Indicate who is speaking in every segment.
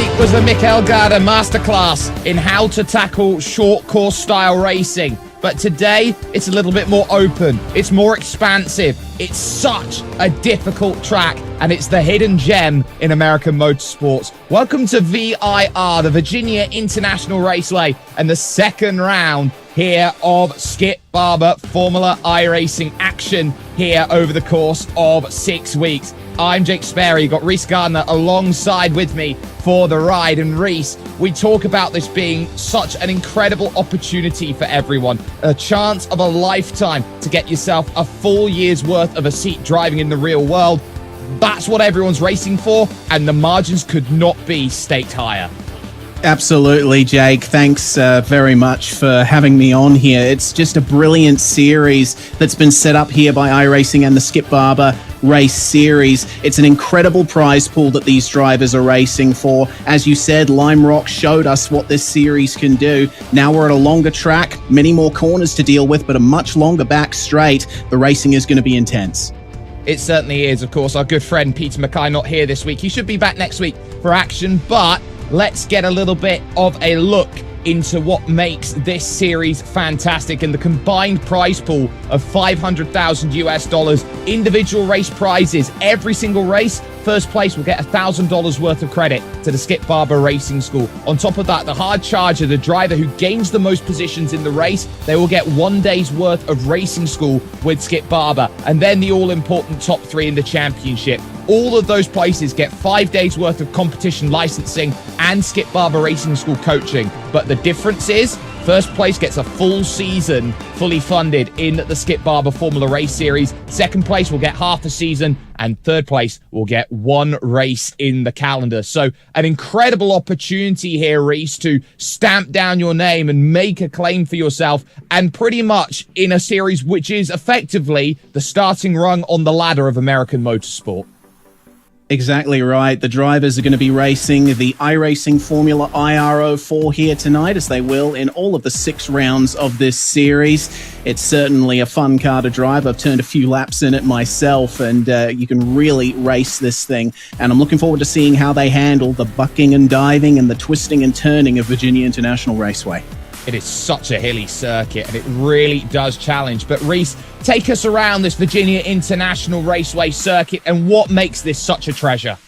Speaker 1: week was the Mikel Garda masterclass in how to tackle short course style racing. But today, it's a little bit more open. It's more expansive. It's such a difficult track, and it's the hidden gem in American motorsports. Welcome to VIR, the Virginia International Raceway, and the second round here of Skip Barber Formula iRacing action here over the course of 6 weeks. I'm Jake Sperry, got Reese Gardner alongside with me for the ride. And Reese, we talk about this being such an incredible opportunity for everyone, a chance of a lifetime to get yourself a full year's worth of a seat driving in the real world. That's what everyone's racing for, and the margins could not be staked higher.
Speaker 2: Absolutely, Jake. Thanks very much for having me on here. It's just a brilliant series that's been set up here by iRacing and the Skip Barber Race Series. It's an incredible prize pool that these drivers are racing for. As you said, Lime Rock showed us what this series can do. Now we're at a longer track, many more corners to deal with, but a much longer back straight. The racing is going to be intense.
Speaker 1: It certainly is. Of course, our good friend Peter Mackay not here this week. He should be back next week for action, but let's get a little bit of a look into what makes this series fantastic, and the combined prize pool of $500,000 individual race prizes. Every single race, first place will get $1,000 worth of credit to the Skip Barber Racing School. On top of that, the hard charger, the driver who gains the most positions in the race, they will get 1 day's worth of racing school with Skip Barber, and then the all-important top 3 in the championship. All of those places get 5 days worth of competition licensing and Skip Barber Racing School coaching. But the difference is, first place gets a full season fully funded in the Skip Barber Formula Race Series. Second place will get half a season, and third place will get 1 race in the calendar. So an incredible opportunity here, Reese, to stamp down your name and make a claim for yourself, and pretty much in a series which is effectively the starting rung on the ladder of American motorsport.
Speaker 2: Exactly right. The drivers are going to be racing the iRacing Formula IR04 here tonight, as they will in all of the 6 rounds of this series. It's certainly a fun car to drive. I've turned a few laps in it myself, and you can really race this thing. And I'm looking forward to seeing how they handle the bucking and diving and the twisting and turning of Virginia International Raceway.
Speaker 1: It is such a hilly circuit, and it really does challenge. But Reese, take us around this Virginia International Raceway circuit, and what makes this such a treasure?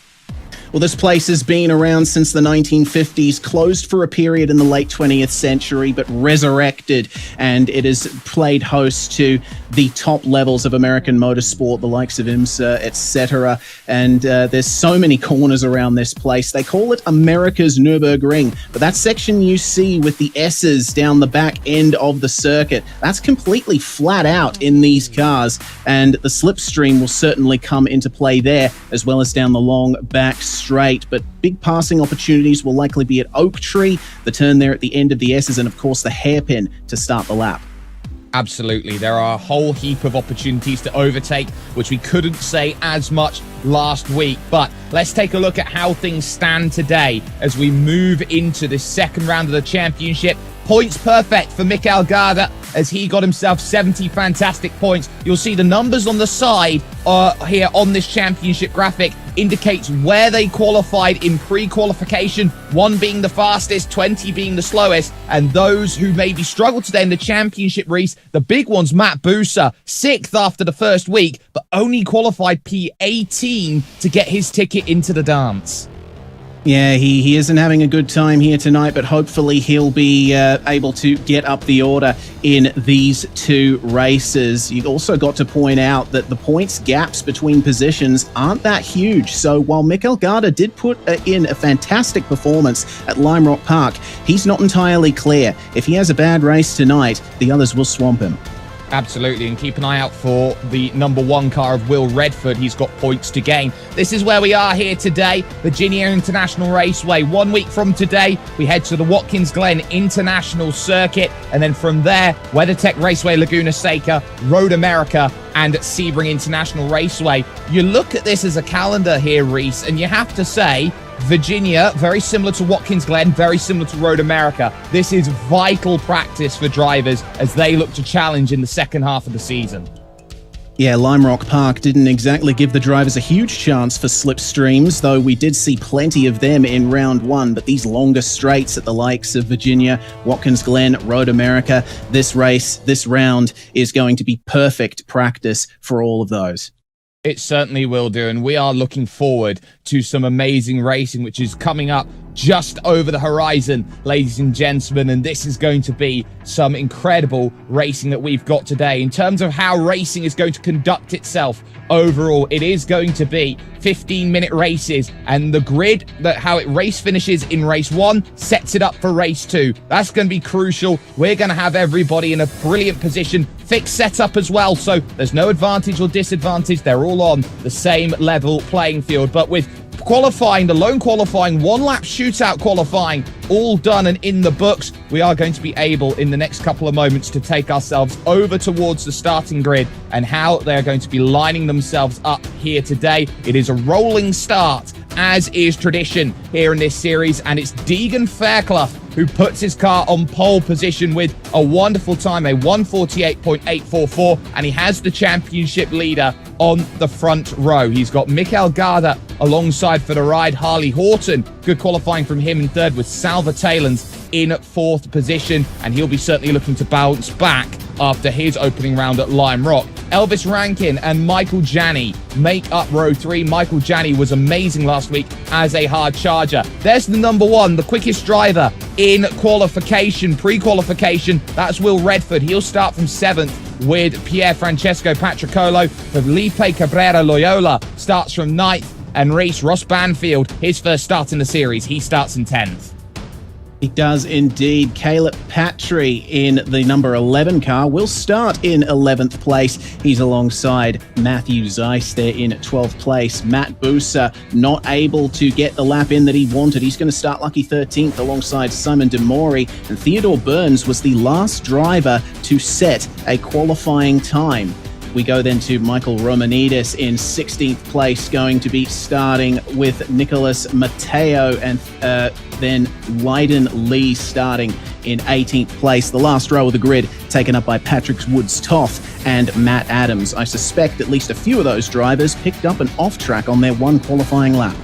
Speaker 2: Well, this place has been around since the 1950s, closed for a period in the late 20th century, but resurrected, and it has played host to the top levels of American motorsport, the likes of IMSA, etc. And there's so many corners around this place. They call it America's Nürburgring, but that section you see with the S's down the back end of the circuit, that's completely flat out in these cars, and the slipstream will certainly come into play there, as well as down the long back straight. But big passing opportunities will likely be at Oak Tree, the turn there at the end of the S's, and of course the hairpin to start the lap.
Speaker 1: Absolutely. There are a whole heap of opportunities to overtake, which we couldn't say as much last week. But let's take a look at how things stand today as we move into the second round of the championship. Points perfect for Mikel Garda, as he got himself 70 fantastic points. You'll see the numbers on the side here on this championship graphic indicates where they qualified in pre-qualification, 1 being the fastest, 20 being the slowest, and those who maybe struggled today in the championship race, the big ones, Matt Buser, 6th after the first week, but only qualified P18 to get his ticket into the dance.
Speaker 2: Yeah, he isn't having a good time here tonight, but hopefully he'll be able to get up the order in these 2 races. You've also got to point out that the points gaps between positions aren't that huge. So while Mikel Garda did put in a fantastic performance at Lime Rock Park, he's not entirely clear. If he has a bad race tonight, the others will swamp him.
Speaker 1: Absolutely, and keep an eye out for the number 1 car of Will Redford. He's got points to gain. This is where we are here today, Virginia International Raceway. 1 week from today, we head to the Watkins Glen International Circuit, and then from there, WeatherTech Raceway, Laguna Seca, Road America, and Sebring International Raceway. You look at this as a calendar here, Reese, and you have to say, Virginia, very similar to Watkins Glen, very similar to Road America. This is vital practice for drivers as they look to challenge in the second half of the season.
Speaker 2: Yeah, Lime Rock Park didn't exactly give the drivers a huge chance for slipstreams, though we did see plenty of them in round one. But these longer straights at the likes of Virginia, Watkins Glen, Road America, this round is going to be perfect practice for all of those.
Speaker 1: It certainly will do, and we are looking forward to some amazing racing, which is coming up just over the horizon, ladies and gentlemen, and this is going to be some incredible racing that we've got today. In terms of how racing is going to conduct itself overall, it is going to be 15-minute races, and the grid, that how it race finishes in race 1 sets it up for race 2. That's going to be crucial. We're going to have everybody in a brilliant position, fixed setup as well, so there's no advantage or disadvantage. They're all on the same level playing field. But with qualifying, the lone qualifying, one-lap shootout qualifying, all done and in the books, we are going to be able in the next couple of moments to take ourselves over towards the starting grid and how they're going to be lining themselves up here today. It is a rolling start, as is tradition here in this series, and it's Deegan Fairclough who puts his car on pole position with a wonderful time, a 148.844, and he has the championship leader on the front row. He's got Mikael Garda alongside for the ride, Harley Horton. Good qualifying from him in third, with Salva Talens in fourth position, and he'll be certainly looking to bounce back after his opening round at Lime Rock. Elvis Rankin and Michael Janney make up row 3. Michael Janney was amazing last week as a hard charger. There's the number 1, the quickest driver in qualification, pre-qualification. That's Will Redford. He'll start from 7th with Pierre Francesco Patricolo. Felipe Cabrera Loyola starts from 9th, and Reese Ross Banfield, his first start in the series, he starts in 10th.
Speaker 2: He does indeed. Caleb Patry in the number 11 car will start in 11th place. He's alongside Matthew Zeiss there in 12th place. Matt Busa not able to get the lap in that he wanted. He's going to start lucky 13th alongside Simon Demori. And Theodore Burns was the last driver to set a qualifying time. We go then to Michael Romanidis in 16th place, going to be starting with Nicholas Mateo, and then Lydon Lee starting in 18th place. The last row of the grid taken up by Patrick Woods-Toth and Matt Adams. I suspect at least a few of those drivers picked up an off-track on their one qualifying lap.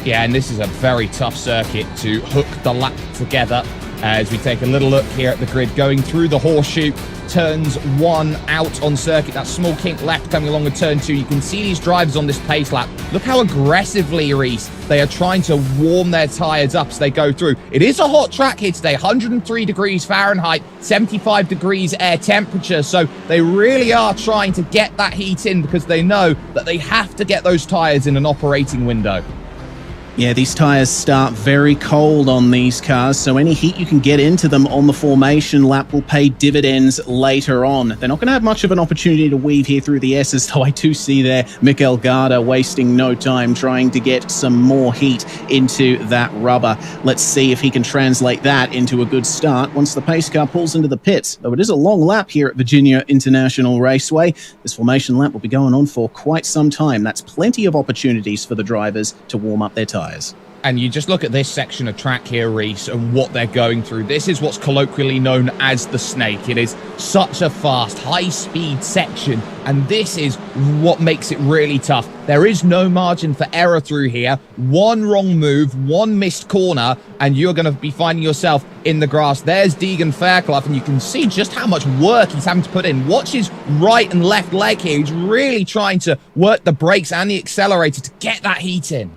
Speaker 1: Yeah, and this is a very tough circuit to hook the lap together. As we take a little look here at the grid, going through the horseshoe, turns 1 out on circuit, that small kink left coming along with turn 2. You can see these drivers on this pace lap. Look how aggressively, Reese, they are trying to warm their tyres up as they go through. It is a hot track here today, 103 degrees Fahrenheit, 75 degrees air temperature, so they really are trying to get that heat in because they know that they have to get those tyres in an operating window.
Speaker 2: Yeah, these tyres start very cold on these cars, so any heat you can get into them on the formation lap will pay dividends later on. They're not going to have much of an opportunity to weave here through the S's, though I do see there Mikael Garda wasting no time trying to get some more heat into that rubber. Let's see if he can translate that into a good start once the pace car pulls into the pits. Though it is a long lap here at VIRginia International Raceway, this formation lap will be going on for quite some time. That's plenty of opportunities for the drivers to warm up their tyres.
Speaker 1: And you just look at this section of track here, Reese, and what they're going through. This is what's colloquially known as the snake. It is such a fast, high-speed section, and this is what makes it really tough. There is no margin for error through here. One wrong move, one missed corner, and you're going to be finding yourself in the grass. There's Deegan Fairclough, and you can see just how much work he's having to put in. Watch his right and left leg here. He's really trying to work the brakes and the accelerator to get that heat in.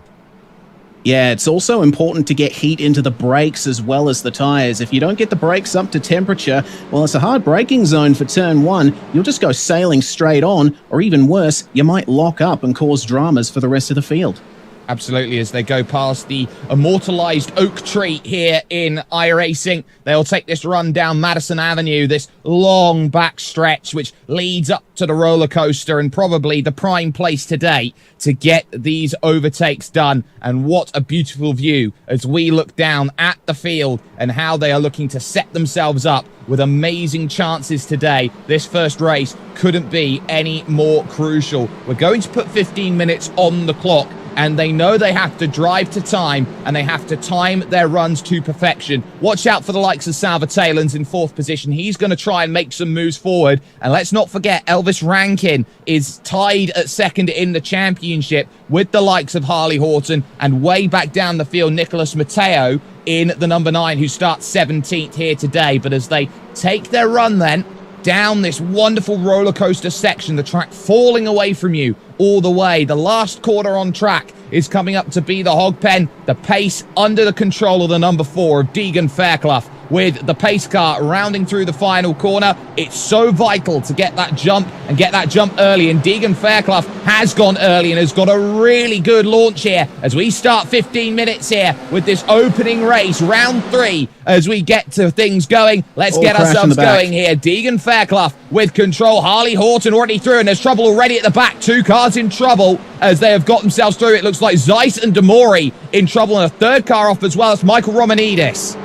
Speaker 2: Yeah, it's also important to get heat into the brakes as well as the tyres. If you don't get the brakes up to temperature, well, it's a hard braking zone for turn 1. You'll just go sailing straight on, or even worse, you might lock up and cause dramas for the rest of the field.
Speaker 1: Absolutely, as they go past the immortalized oak tree here in iRacing, they'll take this run down Madison Avenue, this long back stretch which leads up to the roller coaster, and probably the prime place today to get these overtakes done. And what a beautiful view as we look down at the field and how they are looking to set themselves up with amazing chances today. This first race couldn't be any more crucial. We're going to put 15 minutes on the clock and they know they have to drive to time, and they have to time their runs to perfection. Watch out for the likes of Salva Taylor's in 4th position. He's going to try and make some moves forward. And let's not forget, Elvis Rankin is tied at 2nd in the championship with the likes of Harley Horton, and way back down the field, Nicholas Matteo in the number 9, who starts 17th here today. But as they take their run then down this wonderful roller coaster section, the track falling away from you all the way, the last corner on track is coming up to be the hog pen. The pace under the control of the number 4 of Deegan Fairclough, with the pace car rounding through the final corner. It's so vital to get that jump and get that jump early, and Deegan Fairclough has gone early and has got a really good launch here as we start 15 minutes here with this opening race, round 3. As we get to things going, let's get ourselves going here. Deegan Fairclough with control. Harley Horton already through, and there's trouble already at the back. 2 cars in trouble as they have got themselves through. It looks like Zeiss and Demori in trouble, and a 3rd car off as well. It's Michael Romanidis.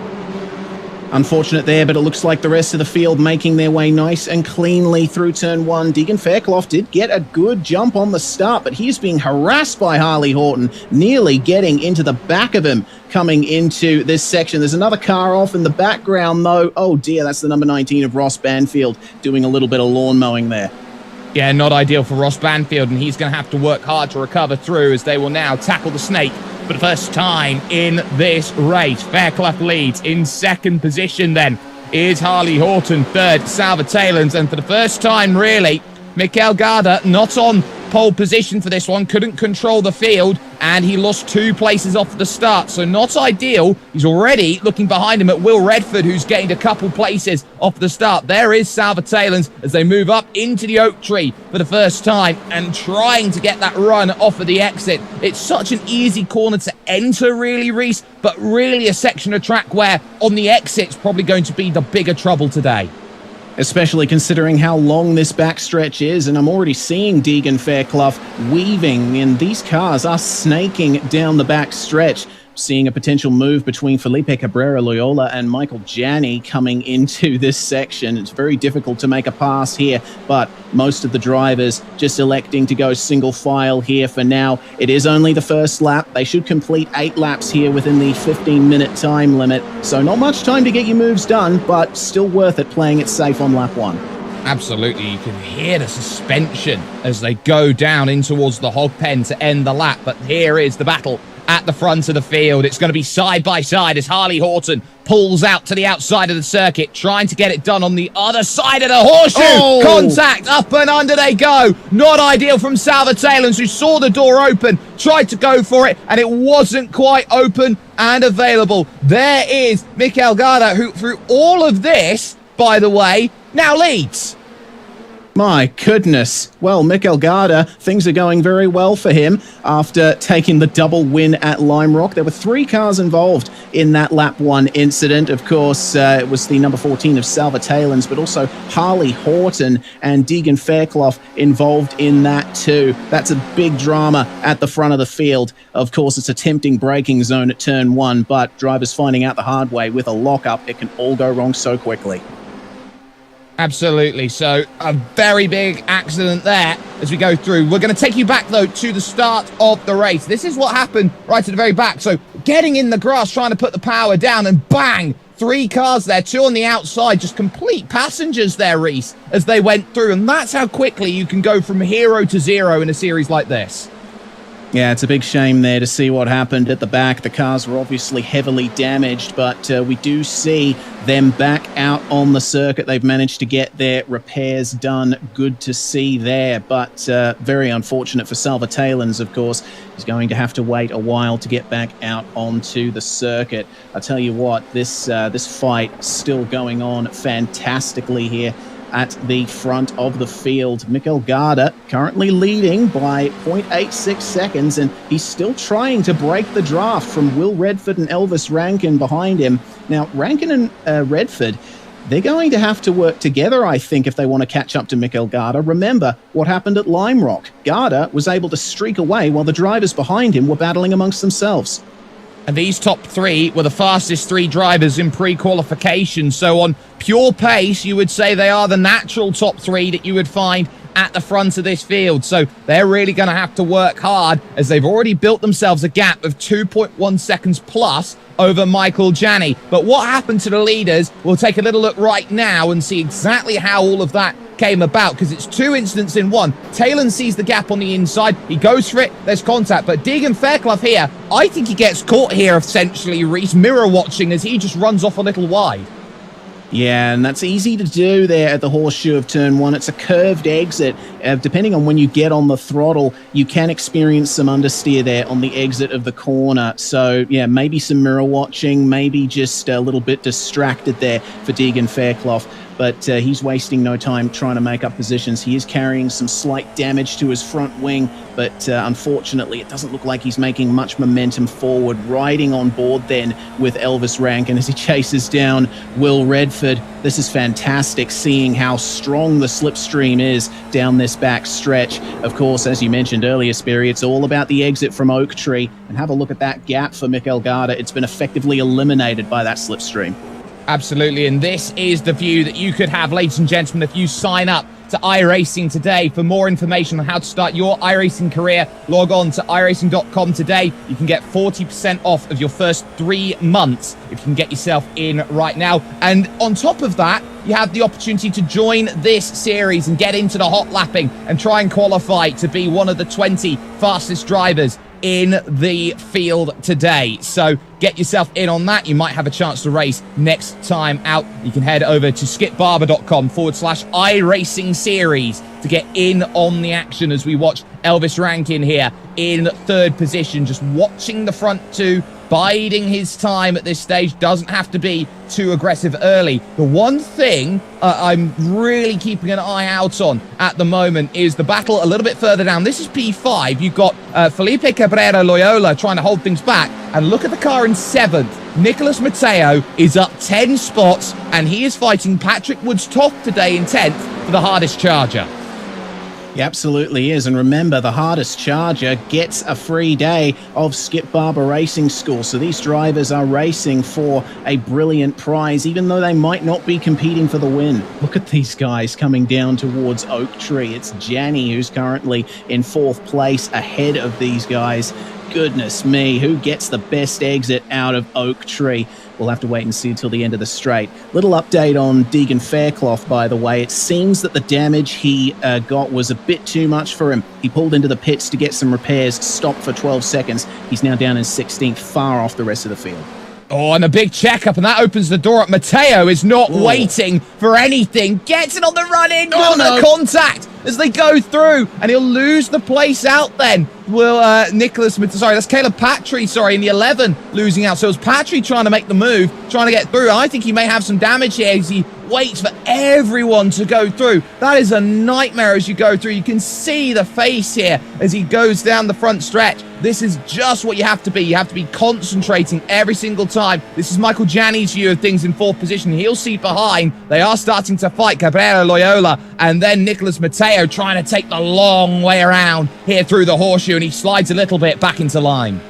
Speaker 2: Unfortunate there, but it looks like the rest of the field making their way nice and cleanly through turn 1. Deegan Fairclough did get a good jump on the start, but he's being harassed by Harley Horton, nearly getting into the back of him coming into this section. There's another car off in the background, though. Oh dear, that's the number 19 of Ross Banfield doing a little bit of lawn mowing there.
Speaker 1: Yeah, not ideal for Ross Banfield, and he's going to have to work hard to recover through as they will now tackle the snake for the first time in this race. Fairclough leads. In 2nd position then is Harley Horton, 3rd Salva Taylor's, and for the first time really, Mikel Garda not on pole position for this one, couldn't control the field, and he lost 2 places off the start, so not ideal. He's already looking behind him at Will Redford, who's gained a couple places off the start. There is Salva Taylor's as they move up into the oak tree for the first time and trying to get that run off of the exit. It's such an easy corner to enter, really, Reese, but really a section of track where on the exit's probably going to be the bigger trouble today.
Speaker 2: Especially considering how long this backstretch is, and I'm already seeing Deegan Fairclough weaving, and these cars are snaking down the backstretch. Seeing a potential move between Felipe Cabrera Loyola and Michael Janney coming into this section. It's very difficult to make a pass here, but most of the drivers just electing to go single file here for now. It is only the first lap. They should complete 8 laps here within the 15-minute time limit, so not much time to get your moves done, but still worth it playing it safe on lap 1.
Speaker 1: Absolutely, you can hear the suspension as they go down in towards the hog pen to end the lap, but here is the battle at the front of the field. It's going to be side by side as Harley Horton pulls out to the outside of the circuit, trying to get it done on the other side of the horseshoe. Oh. Contact, up and under they go. Not ideal from Salva Taylor's, who saw the door open, tried to go for it, and it wasn't quite open and available. There is Mikel Garda, who through all of this, by the way, now leads.
Speaker 2: My goodness. Well, Mikel Garda, things are going very well for him after taking the double win at Lime Rock. There were 3 cars involved in that lap 1 incident. Of course, it was the number 14 of Salva Taylor's, but also Harley Horton and Deegan Fairclough involved in that too. That's a big drama at the front of the field. Of course, it's a tempting braking zone at turn 1, but drivers finding out the hard way with a lockup, it can all go wrong so quickly.
Speaker 1: Absolutely. So a very big accident there as we go through. We're going to take you back, though, to the start of the race. This is what happened right at the very back. So getting in the grass, trying to put the power down, and bang, 3 cars there, 2 on the outside, just complete passengers there, Reese, as they went through. And that's how quickly you can go from hero to zero in a series like this.
Speaker 2: Yeah, it's a big shame there to see what happened at the back. The cars were obviously heavily damaged, but we do see them back out on the circuit. They've managed to get their repairs done. Good to see there, but very unfortunate for Salva Taylor's, of course. He's going to have to wait a while to get back out onto the circuit. I tell you what, this fight still going on fantastically here at the front of the field. Mikel Garda currently leading by 0.86 seconds, and he's still trying to break the draft from Will Redford and Elvis Rankin behind him. Now, Rankin and Redford, they're going to have to work together, I think, if they want to catch up to Mikel Garda. Remember what happened at Lime Rock. Garda was able to streak away while the drivers behind him were battling amongst themselves.
Speaker 1: And these top 3 were the fastest 3 drivers in pre-qualification. So on pure pace, you would say they are the natural top 3 that you would find at the front of this field. So they're really going to have to work hard, as they've already built themselves a gap of 2.1 seconds plus over Michael Janney. But what happened to the leaders? We'll take a little look right now and see exactly how all of that came about, because it's two incidents in one. Talon sees the gap on the inside, he goes for it, there's contact, but Deegan Fairclough here, I think he gets caught here essentially, Reese, mirror watching as he just runs off a little wide.
Speaker 2: Yeah, and that's easy to do there at the horseshoe of turn one. It's a curved exit. Depending on when you get on the throttle, you can experience some understeer there on the exit of the corner. So, yeah, maybe some mirror watching, maybe just a little bit distracted there for Deegan Fairclough. But he's wasting no time trying to make up positions. He is carrying some slight damage to his front wing, but unfortunately, it doesn't look like he's making much momentum forward. Riding on board then with Elvis Rankin as he chases down Will Redford. This is fantastic, seeing how strong the slipstream is down this back stretch. Of course, as you mentioned earlier, Sperry, it's all about the exit from Oak Tree. And have a look at that gap for Mikel Garda. It's been effectively eliminated by that slipstream.
Speaker 1: Absolutely, and this is the view that you could have, ladies and gentlemen, if you sign up to iRacing today. For more information on how to start your iRacing career, log on to iRacing.com today. You can get 40% off of your first 3 months if you can get yourself in right now. And on top of that, you have the opportunity to join this series and get into the hot lapping and try and qualify to be one of the 20 fastest drivers in the field today. So get yourself in on that. You might have a chance to race next time out. You can head over to skipbarber.com/iRacing series to get in on the action as we watch Elvis Rankin here in third position, just watching the front two, biding his time at this stage. Doesn't have to be too aggressive early. The one thing I'm really keeping an eye out on at the moment is the battle a little bit further down. This is P5. You've got Felipe Cabrera Loyola trying to hold things back. And look at the car in 7th. Nicholas Mateo is up 10 spots, and he is fighting Patrick Woods-Toth today in 10th for the hardest charger.
Speaker 2: He absolutely is. And remember, the hardest charger gets a free day of Skip Barber Racing School. So these drivers are racing for a brilliant prize, even though they might not be competing for the win. Look at these guys coming down towards Oak Tree. It's Janney who's currently in 4th place ahead of these guys. Goodness me, who gets the best exit out of Oak Tree? We'll have to wait and see until the end of the straight. Little update on Deegan Fairclough, by the way. It seems that the damage he got was a bit too much for him. He pulled into the pits to get some repairs, stopped for 12 seconds. He's now down in 16th, far off the rest of the field.
Speaker 1: Oh, and a big checkup, and that opens the door up. Mateo is not waiting for anything. Gets it on the run-in. The contact as they go through, and he'll lose the place out then. Will that's Caleb Patry, in the 11 losing out. So it was Patry trying to make the move, trying to get through. I think he may have some damage here as he waits for everyone to go through. That is a nightmare as you go through. You can see the face here as he goes down the front stretch. This is just what you have to be. You have to be concentrating every single time. This is Michael Janney's view of things in 4th position. He'll see behind. They are starting to fight Cabrera Loyola, and then Nicholas Mateo trying to take the long way around here through the horseshoe, and he slides a little bit back into line.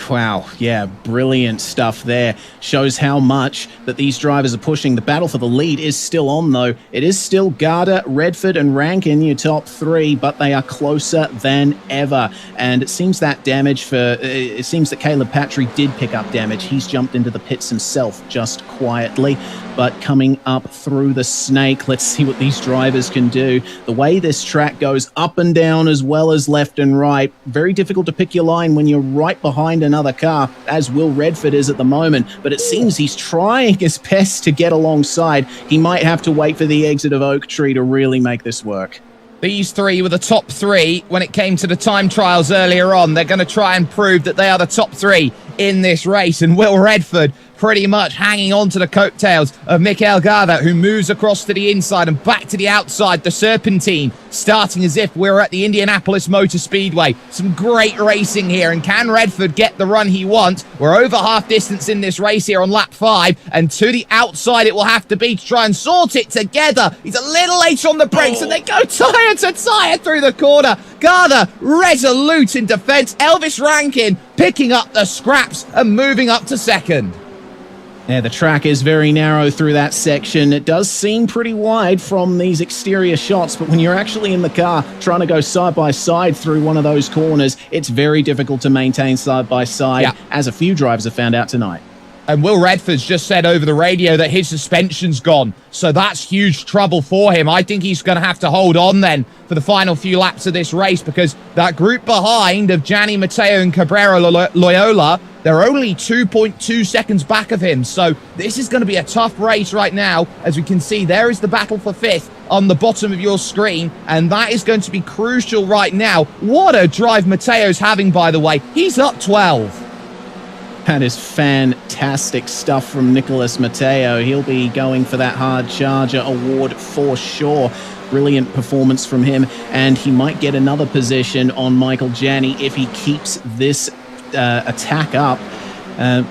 Speaker 2: Wow, yeah, brilliant stuff there. Shows how much that these drivers are pushing. The battle for the lead is still on, though. It is still Garda, Redford, and Rankin, your top 3, but they are closer than ever. And it seems that it seems that Caleb Patry did pick up damage. He's jumped into the pits himself just quietly. But coming up through the snake, let's see what these drivers can do. The way this track goes up and down as well as left and right, very difficult to pick your line when you're right behind another car, as Will Redford is at the moment. But it seems he's trying his best to get alongside. He might have to wait for the exit of Oak Tree to really make this work.
Speaker 1: These three were the top 3 when it came to the time trials earlier on. They're going to try and prove that they are the top 3 in this race. And Will Redford pretty much hanging on to the coattails of Mikel Garda, who moves across to the inside and back to the outside. The Serpentine starting as if we're at the Indianapolis Motor Speedway. Some great racing here, and can Redford get the run he wants? We're over half distance in this race here on lap 5, and to the outside it will have to be to try and sort it together. He's a little late on the brakes, and they go tire to tire through the corner. Garda resolute in defense. Elvis Rankin picking up the scraps and moving up to 2nd.
Speaker 2: Yeah, the track is very narrow through that section. It does seem pretty wide from these exterior shots, but when you're actually in the car trying to go side by side through one of those corners, it's very difficult to maintain side by side, as a few drivers have found out tonight.
Speaker 1: And Will Redford's just said over the radio that his suspension's gone. So that's huge trouble for him. I think he's going to have to hold on then for the final few laps of this race, because that group behind of Gianni Matteo and Cabrera Loyola, they're only 2.2 seconds back of him. So this is going to be a tough race right now. As we can see, there is the battle for fifth on the bottom of your screen. And that is going to be crucial right now. What a drive Matteo's having, by the way. He's up 12.
Speaker 2: That is fantastic stuff from Nicholas Matteo. He'll be going for that Hard Charger award for sure. Brilliant performance from him, and he might get another position on Michael Janney if he keeps this attack up.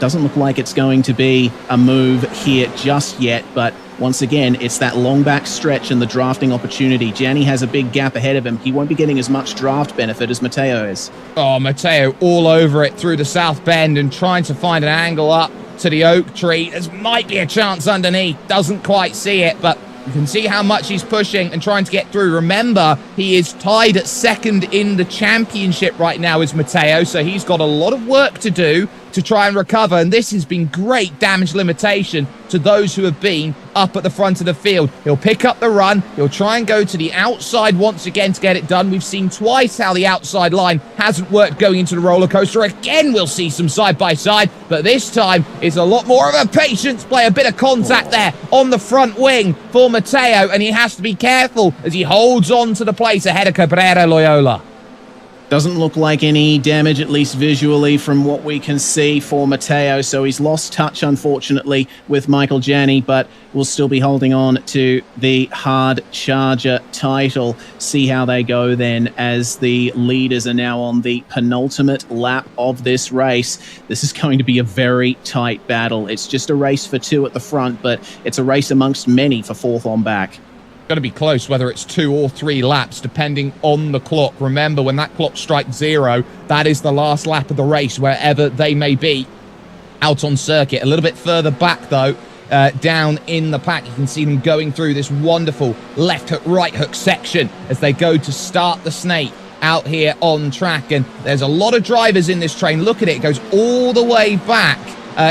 Speaker 2: Doesn't look like it's going to be a move here just yet, but once again, it's that long back stretch and the drafting opportunity. Gianni has a big gap ahead of him. He won't be getting as much draft benefit as Matteo is.
Speaker 1: Oh, Matteo all over it through the South Bend and trying to find an angle up to the oak tree. There might be a chance underneath. Doesn't quite see it, but you can see how much he's pushing and trying to get through. Remember, he is tied at second in the championship right now as Matteo, so he's got a lot of work to do to try and recover, and this has been great damage limitation to those who have been up at the front of the field. He'll pick up the run, he'll try and go to the outside once again to get it done. We've seen twice how the outside line hasn't worked going into the roller coaster. Again, we'll see some side-by-side, but this time it's a lot more of a patience play, a bit of contact there on the front wing for Matteo, and he has to be careful as he holds on to the place ahead of Cabrera Loyola.
Speaker 2: Doesn't look like any damage, at least visually, from what we can see for Matteo. So he's lost touch, unfortunately, with Michael Janney, but will still be holding on to the Hard Charger title. See how they go then, as the leaders are now on the penultimate lap of this race. This is going to be a very tight battle. It's just a race for two at the front, but it's a race amongst many for fourth on back.
Speaker 1: Going to be close, whether it's 2 or 3 laps, depending on the clock. Remember, when that clock strikes 0, that is the last lap of the race, wherever they may be out on circuit. A little bit further back, though, down in the pack, you can see them going through this wonderful left hook, right hook section as they go to start the snake out here on track. And there's a lot of drivers in this train. Look at it. It goes all the way back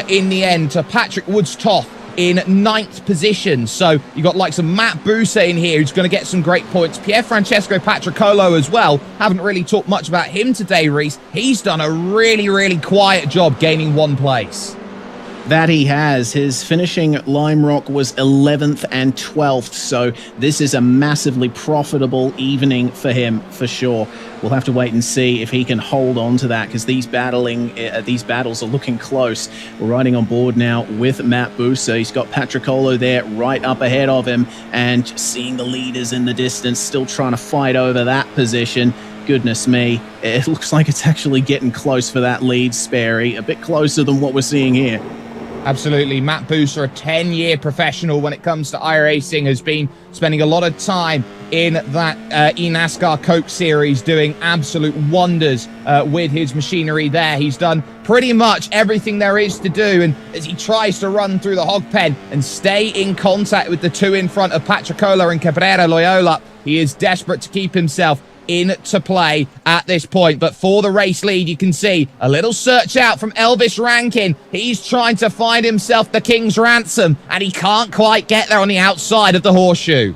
Speaker 1: in the end to Patrick Woods-Toth in 9th position. So you got likes of Matt Busse in here, who's going to get some great points. Pier Francesco Patricolo as well. Haven't really talked much about him today, Reese. He's done a really, really quiet job gaining 1 place.
Speaker 2: That he has. His finishing Lime Rock was 11th and 12th, so this is a massively profitable evening for him, for sure. We'll have to wait and see if he can hold on to that, because these battles are looking close. We're riding on board now with Matt Busse. He's got Patricolo there right up ahead of him, and just seeing the leaders in the distance still trying to fight over that position. Goodness me, it looks like it's actually getting close for that lead, Sperry. A bit closer than what we're seeing here.
Speaker 1: Absolutely. Matt Busse, a 10-year professional when it comes to iRacing, has been spending a lot of time in that eNASCAR Coke Series doing absolute wonders with his machinery there. He's done pretty much everything there is to do, and as he tries to run through the hog pen and stay in contact with the 2 in front of Patricolo and Cabrera Loyola, he is desperate to keep himself into play at this point. But for the race lead, you can see a little search out from Elvis Rankin. He's trying to find himself the King's Ransom, and he can't quite get there on the outside of the horseshoe.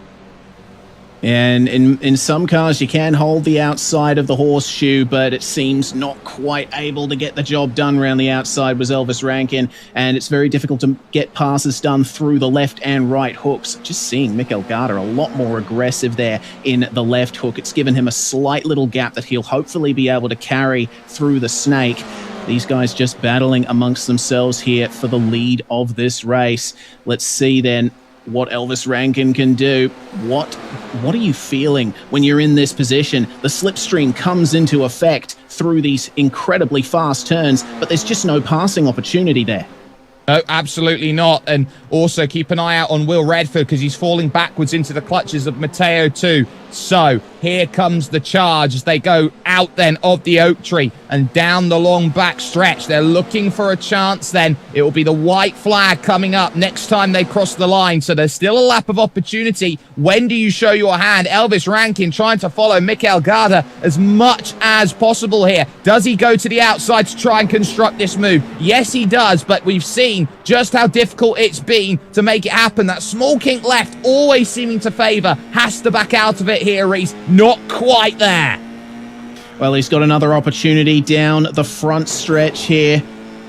Speaker 2: And in some cars, you can hold the outside of the horseshoe, but it seems not quite able to get the job done around the outside was Elvis Rankin, and it's very difficult to get passes done through the left and right hooks. Just seeing Mikel Gardner a lot more aggressive there in the left hook. It's given him a slight little gap that he'll hopefully be able to carry through the snake. These guys just battling amongst themselves here for the lead of this race. Let's see then what Elvis Rankin can do. What are you feeling when you're in this position? The slipstream comes into effect through these incredibly fast turns, but there's just no passing opportunity there.
Speaker 1: No, absolutely not. And also keep an eye out on Will Redford, because he's falling backwards into the clutches of Matteo too. So here comes the charge as they go out then of the oak tree and down the long back stretch. They're looking for a chance then. It will be the white flag coming up next time they cross the line. So there's still a lap of opportunity. When do you show your hand? Elvis Rankin trying to follow Mikel Garda as much as possible here. Does he go to the outside to try and construct this move? Yes, he does, but we've seen just how difficult it's been to make it happen. That small kink left always seeming to favor. Has to back out of it here, Reese. Not quite there.
Speaker 2: Well, he's got another opportunity down the front stretch here.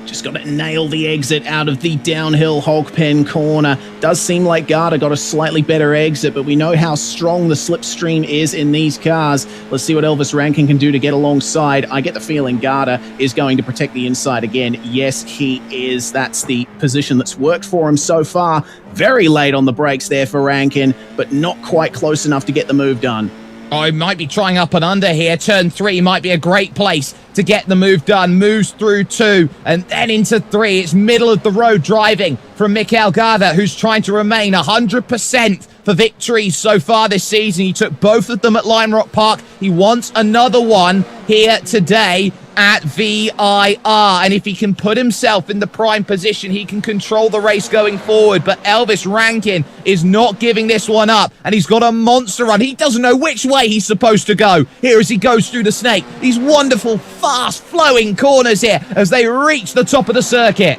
Speaker 2: Just got to nail the exit out of the downhill hog pen corner. Does seem like Garda got a slightly better exit, but we know how strong the slipstream is in these cars. Let's see what Elvis Rankin can do to get alongside. I get the feeling Garda is going to protect the inside again. Yes, he is. That's the position that's worked for him so far. Very late on the brakes there for Rankin, but not quite close enough to get the move done.
Speaker 1: Oh, he might be trying up and under here. Turn 3 might be a great place to get the move done. Moves through 2 and then into 3. It's middle of the road driving from Mikel Garda, who's trying to remain 100% for victories so far this season. He took both of them at Lime Rock Park. He wants another one here today at VIR. And if he can put himself in the prime position, he can control the race going forward. But Elvis Rankin is not giving this one up. And he's got a monster run. He doesn't know which way he's supposed to go here as he goes through the snake. These wonderful, fast-flowing corners here as they reach the top of the circuit.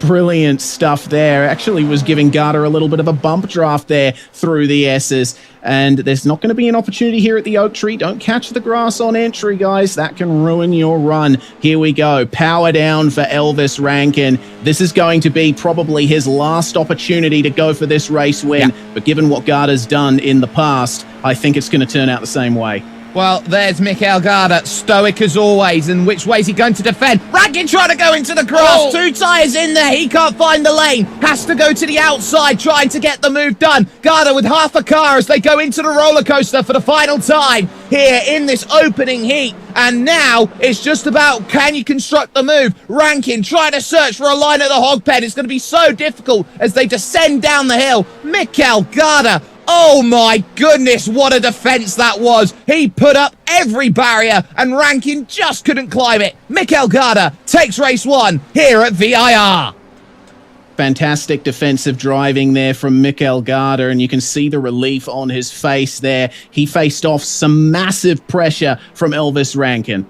Speaker 2: Brilliant stuff there. Actually was giving Garda a little bit of a bump draft there through the S's. And there's not going to be an opportunity here at the oak tree. Don't catch the grass on entry, guys. That can ruin your run. Here we go. Power down for Elvis Rankin. This is going to be probably his last opportunity to go for this race win. Yeah. But given what Garda's done in the past, I think it's going to turn out the same way.
Speaker 1: Well, there's Mikel Garda, stoic as always. And which way is he going to defend? Rankin trying to go into the grass. 2 tyres in there. He can't find the lane. Has to go to the outside trying to get the move done. Garda with half a car as they go into the roller coaster for the final time here in this opening heat. And now it's just about, can you construct the move? Rankin trying to search for a line at the hog pen. It's going to be so difficult as they descend down the hill. Mikel Garda, oh my goodness, what a defense that was. He put up every barrier and Rankin just couldn't climb it. Mikel Garda takes race 1 here at VIR.
Speaker 2: Fantastic defensive driving there from Mikel Garda, and you can see the relief on his face there. He faced off some massive pressure from Elvis Rankin.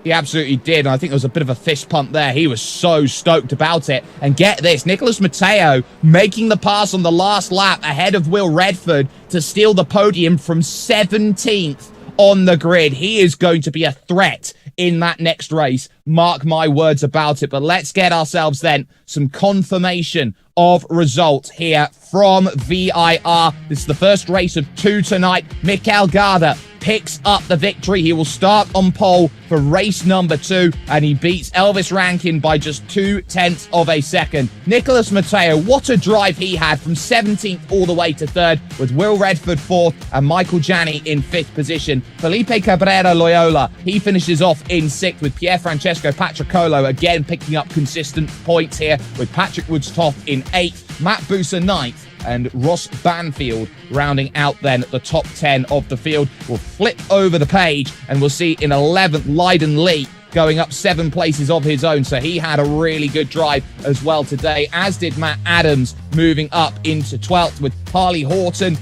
Speaker 1: He absolutely did. I think there was a bit of a fist pump there. He was so stoked about it. And get this, Nicholas Matteo making the pass on the last lap ahead of Will Redford to steal the podium from 17th on the grid. He is going to be a threat in that next race. Mark my words about it. But let's get ourselves then some confirmation of results here from VIR. This is the first race of 2 tonight. Mikel Garda picks up the victory. He will start on pole for race number 2, and he beats Elvis Rankin by just 0.2 of a second. Nicholas Matteo, what a drive he had from 17th all the way to 3rd, with Will Redford 4th and Michael Janney in 5th position. Felipe Cabrera Loyola, he finishes off in 6th, with Pier Francesco Patricolo again picking up consistent points here, with Patrick Woods-Toth in 8th, Matt Buser 9th, and Ross Banfield rounding out then the top 10 of the field. We'll flip over the page and we'll see in 11th Leiden Lee going up 7 places of his own. So he had a really good drive as well today, as did Matt Adams moving up into 12th, with Harley Horton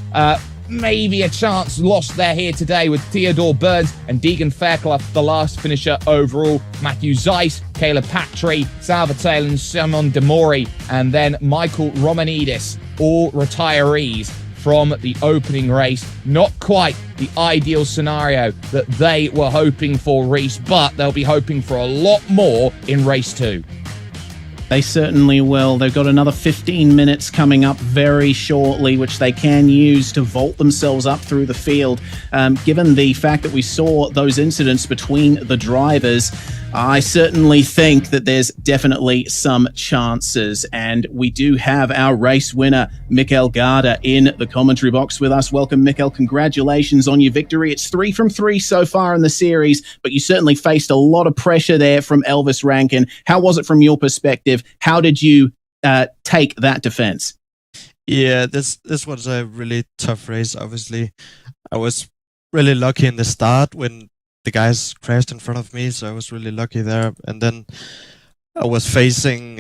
Speaker 1: maybe a chance lost there here today, with Theodore Burns and Deegan Fairclough the last finisher overall. Matthew Zeiss, Caleb Patry, Salvatore and Simon Demori, and then Michael Romanidis, all retirees from the opening race. Not quite the ideal scenario that they were hoping for, Reese, but they'll be hoping for a lot more in race 2.
Speaker 2: They certainly will. They've got another 15 minutes coming up very shortly, which they can use to vault themselves up through the field. Given the fact that we saw those incidents between the drivers, I certainly think that there's definitely some chances. And we do have our race winner, Mikel Garda, in the commentary box with us. Welcome, Mikel. Congratulations on your victory. It's 3 from 3 so far in the series, but you certainly faced a lot of pressure there from Elvis Rankin. How was it from your perspective? How did you take that defense?
Speaker 3: Yeah, this was a really tough race. Obviously, I was really lucky in the start when the guys crashed in front of me, so I was really lucky there. And then I was facing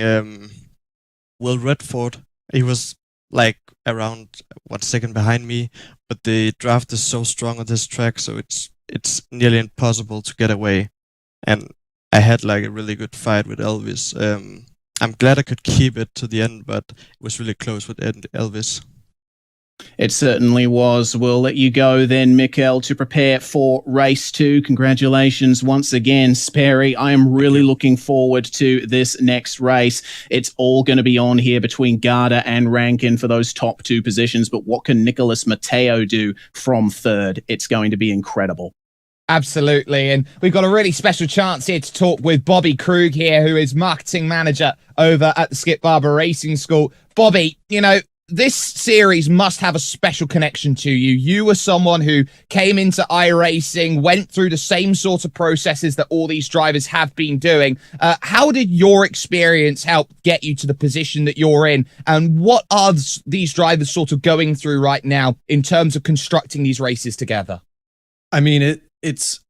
Speaker 3: Will Redford. He was like around 1 second behind me, but the draft is so strong on this track, so it's nearly impossible to get away. And I had like a really good fight with Elvis. I'm glad I could keep it to the end, but it was really close with Elvis.
Speaker 2: It certainly was. We'll let you go then, Mikkel, to prepare for race 2. Congratulations once again, Sperry. I am really looking forward to this next race. It's all going to be on here between Garda and Rankin for those top 2 positions. But what can Nicholas Matteo do from third? It's going to be incredible.
Speaker 1: Absolutely. And we've got a really special chance here to talk with Bobby Krug here, who is marketing manager over at the Skip Barber Racing School. Bobby, this series must have a special connection to you. You were someone who came into iRacing, went through the same sort of processes that all these drivers have been doing. How did your experience help get you to the position that you're in? And what are these drivers sort of going through right now in terms of constructing these races together?
Speaker 4: I mean, it's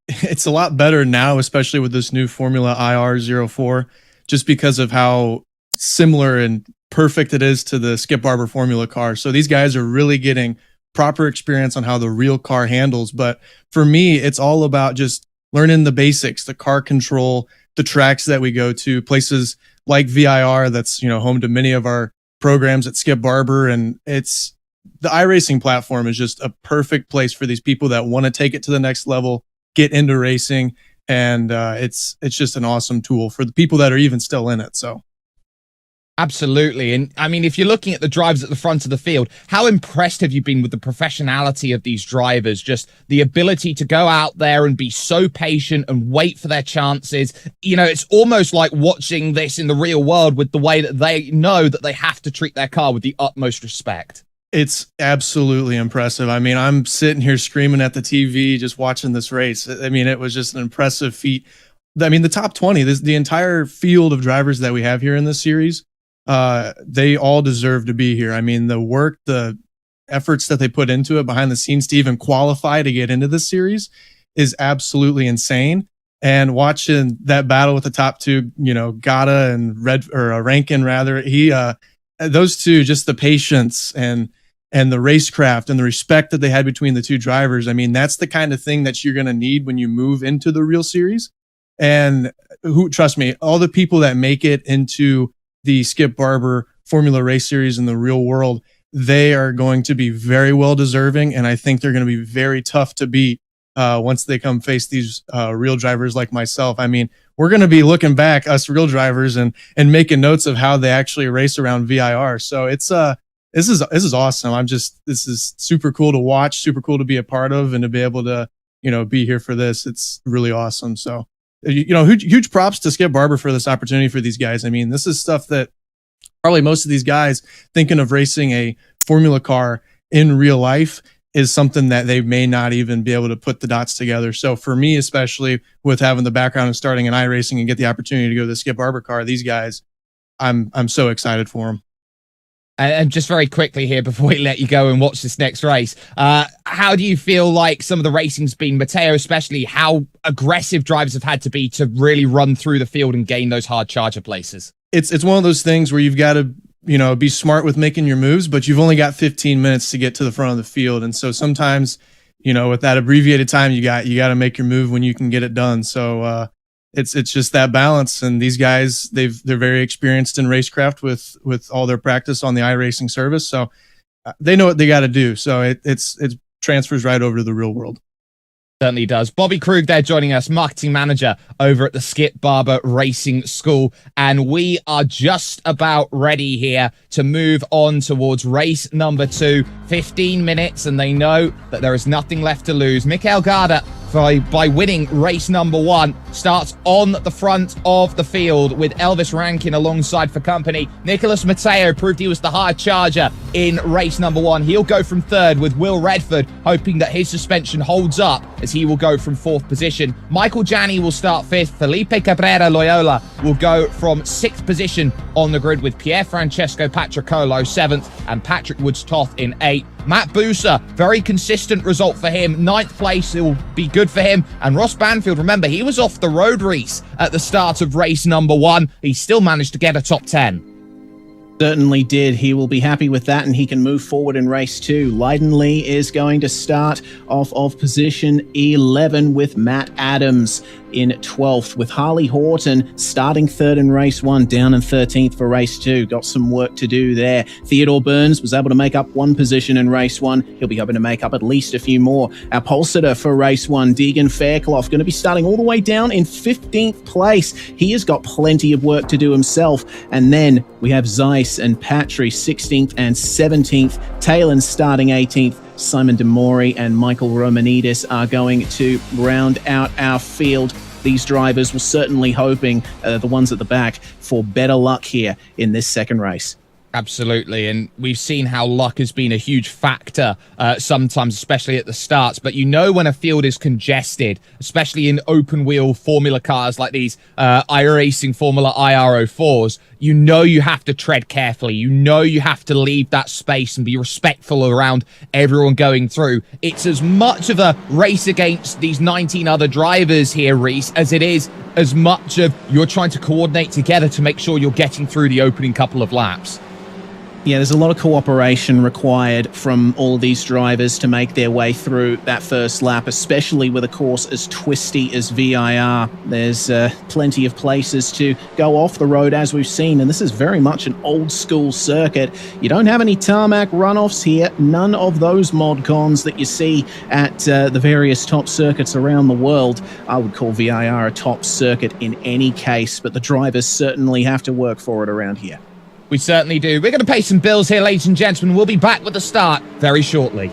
Speaker 4: a lot better now, especially with this new Formula IR04, just because of how similar and perfect it is to the Skip Barber Formula car. So these guys are really getting proper experience on how the real car handles. But for me, it's all about just learning the basics, the car control, the tracks that we go to, places like VIR that's, home to many of our programs at Skip Barber. And the iRacing platform is just a perfect place for these people that want to take it to the next level, get into racing. And it's just an awesome tool for the people that are even still in it. So.
Speaker 1: Absolutely. And I mean, if you're looking at the drivers at the front of the field, how impressed have you been with the professionality of these drivers? Just the ability to go out there and be so patient and wait for their chances. It's almost like watching this in the real world with the way that they know that they have to treat their car with the utmost respect.
Speaker 4: It's absolutely impressive. I mean, I'm sitting here screaming at the TV, just watching this race. I mean, it was just an impressive feat. I mean, the top 20, the entire field of drivers that we have here in this series, they all deserve to be here. I mean, the work, the efforts that they put into it behind the scenes to even qualify to get into this series is absolutely insane. And watching that battle with the top 2, Gata and Rankin rather, those two, just the patience and the racecraft and the respect that they had between the 2 drivers. I mean, that's the kind of thing that you're going to need when you move into the real series. And trust me, all the people that make it into the Skip Barber Formula Race Series in the real world, they are going to be very well deserving. And I think they're going to be very tough to beat once they come face these real drivers like myself. I mean, we're going to be looking back, us real drivers, and making notes of how they actually race around VIR. So it's this is awesome. This is super cool to watch, super cool to be a part of, and to be able to be here for this. It's really awesome. So huge props to Skip Barber for this opportunity for these guys. I mean, this is stuff that probably most of these guys thinking of racing a Formula car in real life is something that they may not even be able to put the dots together. So for me, especially with having the background and starting in iRacing and get the opportunity to go to the Skip Barber car, these guys, I'm so excited for them.
Speaker 1: And just very quickly here before we let you go and watch this next race, how do you feel like some of the racing's been, Matteo especially, how aggressive drivers have had to be to really run through the field and gain those hard charger places?
Speaker 4: It's one of those things where you've got to be smart with making your moves, but you've only got 15 minutes to get to the front of the field. And so sometimes, with that abbreviated time, you got to make your move when you can get it done. So it's just that balance. And these guys, they're very experienced in racecraft with all their practice on the iRacing service. So they know what they got to do. So it transfers right over to the real world.
Speaker 1: Certainly does. Bobby Krug there joining us, marketing manager over at the Skip Barber Racing School. And we are just about ready here to move on towards race number 2. 15 minutes, and they know that there is nothing left to lose. Mikkel Garda, by winning race number 1, starts on the front of the field with Elvis Rankin alongside for company. Nicholas Matteo proved he was the hard charger in race number 1. He'll go from 3rd with Will Redford, hoping that his suspension holds up as he will go from 4th position. Michael Janney will start 5th. Felipe Cabrera Loyola will go from 6th position on the grid with Pierre Francesco Patricolo 7th and Patrick Woods-Toth in 8th. Matt Buser, very consistent result for him. 9th place, it will be good for him. And Ross Banfield, remember, he was off the road race at the start of race number 1. He still managed to get a top 10.
Speaker 2: Certainly did. He will be happy with that, and he can move forward in race 2. Leiden Lee is going to start off of position 11 with Matt Adams in 12th, with Harley Horton starting 3rd in race 1, down in 13th for race 2. Got some work to do there. Theodore Burns was able to make up 1 position in race 1. He'll be hoping to make up at least a few more. Our pole-sitter for race 1, Deegan Fairclough, going to be starting all the way down in 15th place. He has got plenty of work to do himself. And then we have Zeiss and Patry 16th and 17th. Talon starting 18th. Simon Demori and Michael Romanidis are going to round out our field. These drivers were certainly hoping, the ones at the back, for better luck here in this second race.
Speaker 1: Absolutely, and we've seen how luck has been a huge factor sometimes, especially at the starts. But you know when a field is congested, especially in open-wheel Formula cars like these iRacing Formula IR04s, you know you have to tread carefully. You know you have to leave that space and be respectful around everyone going through. It's as much of a race against these 19 other drivers here, Reese, as it is as much of you're trying to coordinate together to make sure you're getting through the opening couple of laps.
Speaker 2: Yeah, there's a lot of cooperation required from all of these drivers to make their way through that first lap, especially with a course as twisty as VIR. There's plenty of places to go off the road, as we've seen, and this is very much an old-school circuit. You don't have any tarmac runoffs here, none of those mod cons that you see at the various top circuits around the world. I would call VIR a top circuit in any case, but the drivers certainly have to work for it around here.
Speaker 1: We certainly do. We're going to pay some bills here, ladies and gentlemen. We'll be back with the start very shortly.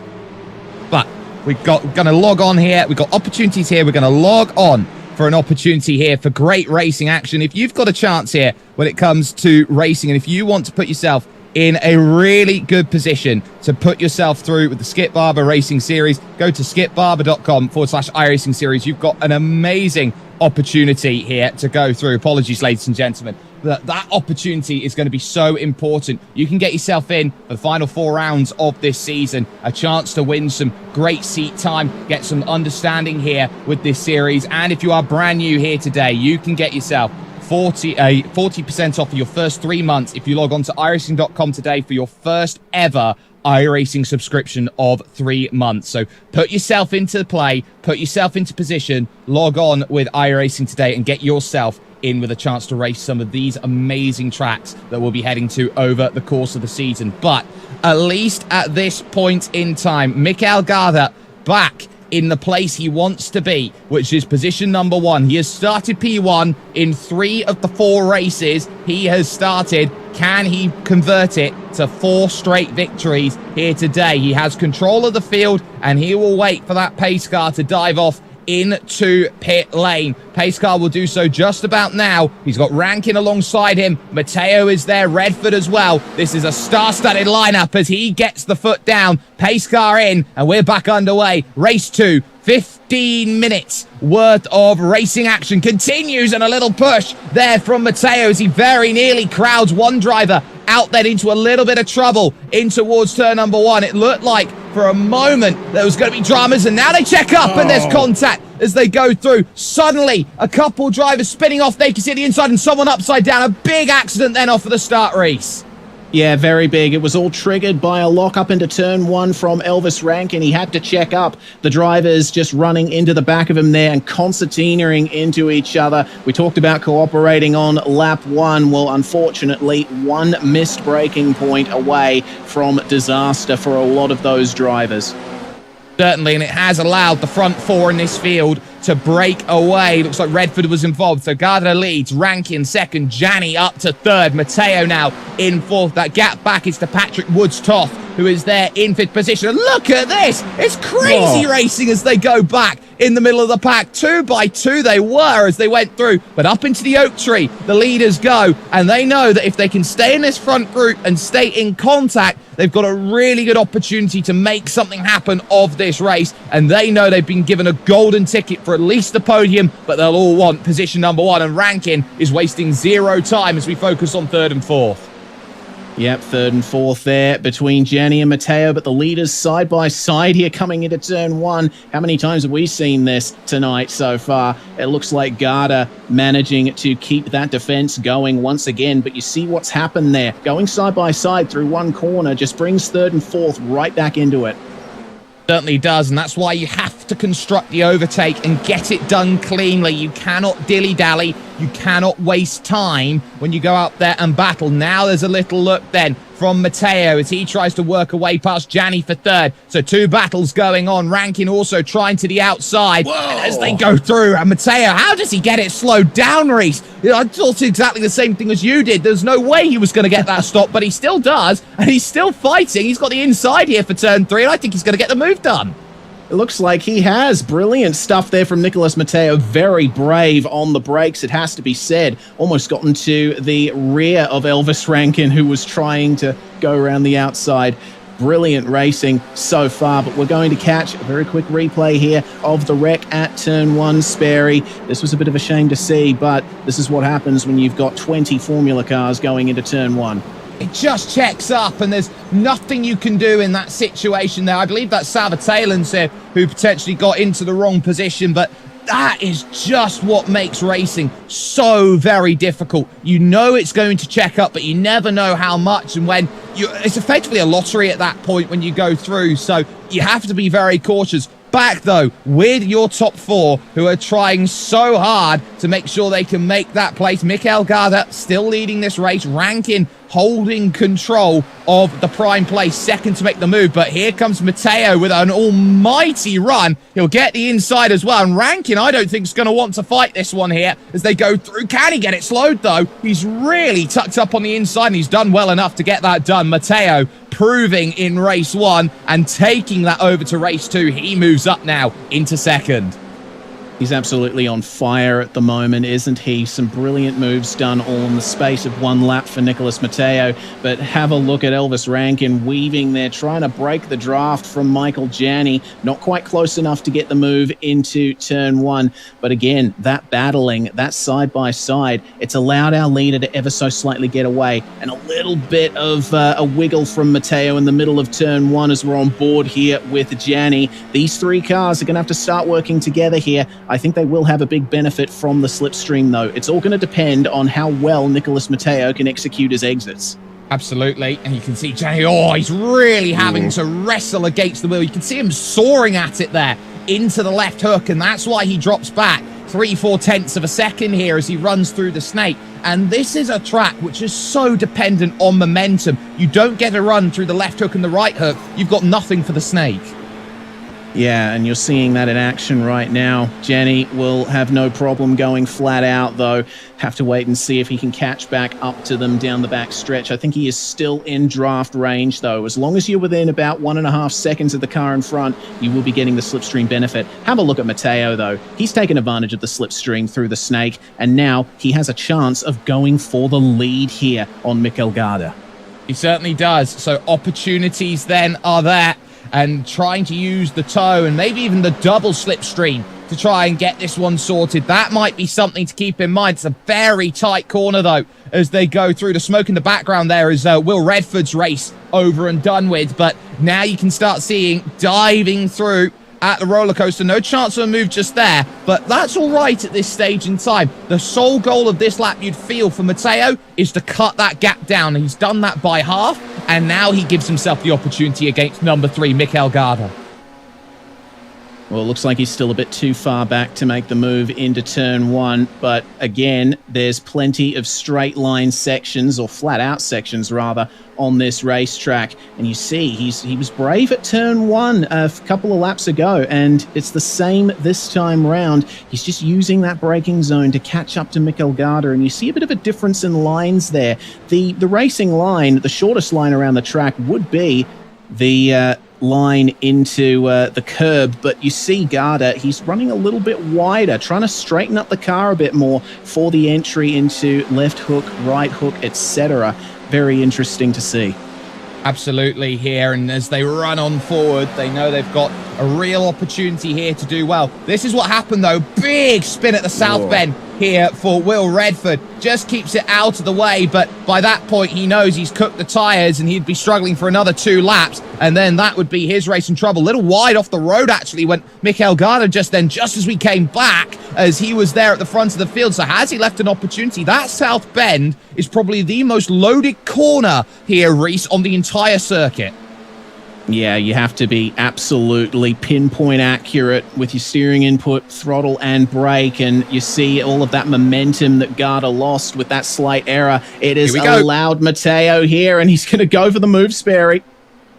Speaker 1: But we're going to log on here. We've got opportunities here. We're going to log on for an opportunity here for great racing action. If you've got a chance here when it comes to racing, and if you want to put yourself in a really good position to put yourself through with the Skip Barber Racing Series, go to skipbarber.com/iRacing Series. You've got an amazing opportunity here to go through. Apologies, ladies and gentlemen. That opportunity is going to be so important. You can get yourself in for the final 4 rounds of this season, a chance to win some great seat time, get some understanding here with this series. And if you are brand new here today, you can get yourself 40% off of your first 3 months if you log on to iRacing.com today for your first ever iRacing subscription of 3 months. So put yourself into play, put yourself into position, log on with iRacing today and get yourself in with a chance to race some of these amazing tracks that we'll be heading to over the course of the season. But at least at this point in time, Mikael Garda back in the place he wants to be, which is position number 1. He has started P1 in 3 of the 4 races he has started. Can he convert it to 4 straight victories here today? He has control of the field, and he will wait for that pace car to dive off into pit lane. Pace car will do so just about now. He's got Rankin alongside him. Matteo is there, Redford as well. This is a star-studded lineup as he gets the foot down. Pace car in, and we're back underway. Race 2, 15 minutes worth of racing action continues, and a little push there from Matteo as he very nearly crowds one driver out then into a little bit of trouble in towards turn number 1. It looked like for a moment there was going to be dramas, and now they check up and there's contact as they go through. Suddenly a couple drivers spinning off. They can see the inside and someone upside down. A big accident then off of the start race.
Speaker 2: Yeah, very big. It was all triggered by a lock up into turn 1 from Elvis Rankin. He had to check up. The drivers just running into the back of him there and concertinaing into each other. We talked about cooperating on lap 1. Well, unfortunately, one missed braking point away from disaster for a lot of those drivers.
Speaker 1: Certainly, and it has allowed the front 4 in this field to break away. Looks like Redford was involved. So Garda leads, Rankin second, Janney up to 3rd, Matteo now in 4th. That gap back is to Patrick Woods-Toth, who is there in 5th position. And look at this! It's crazy racing as they go back in the middle of the pack. 2 by 2 they were as they went through, but up into the oak tree, the leaders go, and they know that if they can stay in this front group and stay in contact, they've got a really good opportunity to make something happen of this race, and they know they've been given a golden ticket for at least the podium, but they'll all want position number 1, and Rankin is wasting 0 time as we focus on 3rd and 4th.
Speaker 2: Yep, 3rd and 4th there between Gianni and Matteo, but the leaders side by side here coming into turn 1. How many times have we seen this tonight so far? It looks like Garda managing to keep that defense going once again, but you see what's happened there. Going side by side through one corner just brings 3rd and 4th right back into it.
Speaker 1: Certainly does, and that's why you have to construct the overtake and get it done cleanly. You cannot dilly-dally. You cannot waste time when you go out there and battle. Now there's a little look then from Matteo as he tries to work away past Gianni for 3rd. So 2 battles going on. Rankin also trying to the outside. And as they go through, and Matteo, how does he get it slowed down, Reese? You know, I thought exactly the same thing as you did. There's no way he was going to get that stop, but he still does, and he's still fighting. He's got the inside here for turn 3, and I think he's going to get the move done.
Speaker 2: It looks like he has. Brilliant stuff there from Nicholas Matteo. Very brave on the brakes, it has to be said. Almost gotten to the rear of Elvis Rankin, who was trying to go around the outside. Brilliant racing so far, but we're going to catch a very quick replay here of the wreck at turn 1, Sperry. This was a bit of a shame to see, but this is what happens when you've got 20 Formula cars going into turn 1.
Speaker 1: It just checks up, and there's nothing you can do in that situation there. I believe that's Savatalan's here who potentially got into the wrong position, but that is just what makes racing so very difficult. You know it's going to check up, but you never know how much and when. It's effectively a lottery at that point when you go through, so you have to be very cautious. Back, though, with your top 4 who are trying so hard to make sure they can make that place. Mikel Garda still leading this race. Rankin holding control of the prime place, second to make the move. But here comes Matteo with an almighty run. He'll get the inside as well. And Rankin, I don't think, is going to want to fight this one here as they go through. Can he get it slowed, though? He's really tucked up on the inside, and he's done well enough to get that done. Matteo proving in race 1 and taking that over to race 2. He moves up now into 2nd.
Speaker 2: He's absolutely on fire at the moment, isn't he? Some brilliant moves done all in the space of 1 lap for Nicholas Matteo. But have a look at Elvis Rankin weaving there, trying to break the draft from Michael Gianni. Not quite close enough to get the move into turn 1. But again, that battling, that side by side, it's allowed our leader to ever so slightly get away. And a little bit of a wiggle from Matteo in the middle of turn 1 as we're on board here with Gianni. These 3 cars are going to have to start working together here. I think they will have a big benefit from the slipstream, though. It's all going to depend on how well Nicholas Matteo can execute his exits.
Speaker 1: Absolutely, and you can see Gianni, he's really having to wrestle against the wheel. You can see him soaring at it there into the left hook, and that's why he drops back 3/4 tenths of a second here as he runs through the snake. And this is a track which is so dependent on momentum. You don't get a run through the left hook and the right hook, you've got nothing for the snake.
Speaker 2: Yeah, and you're seeing that in action right now. Gianni will have no problem going flat out, though. Have to wait and see if he can catch back up to them down the back stretch. I think he is still in draft range, though. As long as you're within about 1.5 seconds of the car in front, you will be getting the slipstream benefit. Have a look at Matteo, though. He's taken advantage of the slipstream through the snake, and now he has a chance of going for the lead here on Mikel Garda.
Speaker 1: He certainly does. So opportunities then are there. And trying to use the toe and maybe even the double slipstream to try and get this one sorted. That might be something to keep in mind. It's a very tight corner, though, as they go through. The smoke in the background there is Will Redford's race over and done with. But now you can start seeing diving through at the roller coaster. No chance of a move just there, but that's all right at this stage in time. The sole goal of this lap, you'd feel, for Matteo is to cut that gap down. He's done that by half, and now he gives himself the opportunity against number 3, Mikel Garda.
Speaker 2: Well, it looks like he's still a bit too far back to make the move into turn 1. But again, there's plenty of straight line sections, or flat out sections rather, on this racetrack. And you see, he was brave at turn 1 a couple of laps ago, and it's the same this time round. He's just using that braking zone to catch up to Mikel Garda, and you see a bit of a difference in lines there. The racing line, the shortest line around the track would be the line into the curb, but you see Garda, he's running a little bit wider, trying to straighten up the car a bit more for the entry into left hook, right hook, etc. Very interesting to see.
Speaker 1: Absolutely here, and as they run on forward, they know they've got a real opportunity here to do well. This is what happened though, big spin at the South Bend here for Will Redford, just keeps it out of the way, but by that point he knows he's cooked the tyres and he'd be struggling for another 2 laps, and then that would be his race in trouble. A little wide off the road actually went Mikel Garda just then, just as we came back, as he was there at the front of the field. So has he left an opportunity? That South Bend is probably the most loaded corner here, Reese, on the entire circuit.
Speaker 2: Yeah, you have to be absolutely pinpoint accurate with your steering input, throttle and brake, and you see all of that momentum that Garda lost with that slight error. It has allowed Matteo here, and he's going to go for the move, Sperry.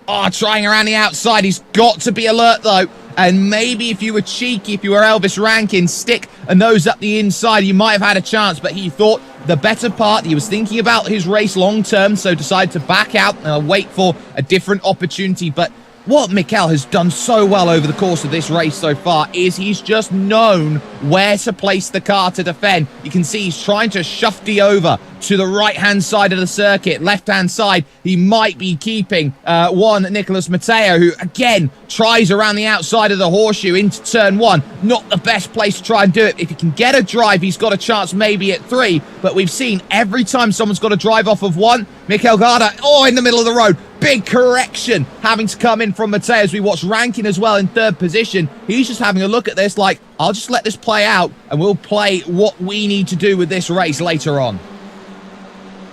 Speaker 1: Oh, trying around the outside. He's got to be alert, though. And maybe if you were cheeky, if you were Elvis Rankin, stick a nose up the inside, you might have had a chance. But he thought the better part. He was thinking about his race long term, so decided to back out and wait for a different opportunity. But what Mikel has done so well over the course of this race so far is he's just known where to place the car to defend. You can see he's trying to shufty over to the right-hand side of the circuit. Left-hand side, he might be keeping one Nicholas Matteo, who, again, tries around the outside of the horseshoe into turn 1. Not the best place to try and do it. If he can get a drive, he's got a chance maybe at 3. But we've seen every time someone's got a drive off of 1, Mikel Garda, in the middle of the road. Big correction having to come in from Matteo as we watch Rankin as well in 3rd position. He's just having a look at this like, I'll just let this play out and we'll play what we need to do with this race later on.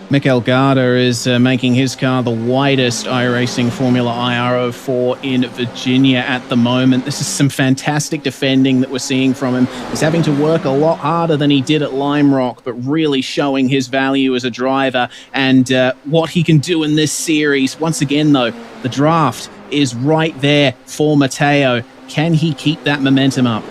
Speaker 2: Mikel Garda is making his car the widest iRacing Formula IR04 in Virginia at the moment. This is some fantastic defending that we're seeing from him. He's having to work a lot harder than he did at Lime Rock, but really showing his value as a driver and what he can do in this series. Once again, though, the draft is right there for Matteo. Can he keep that momentum up?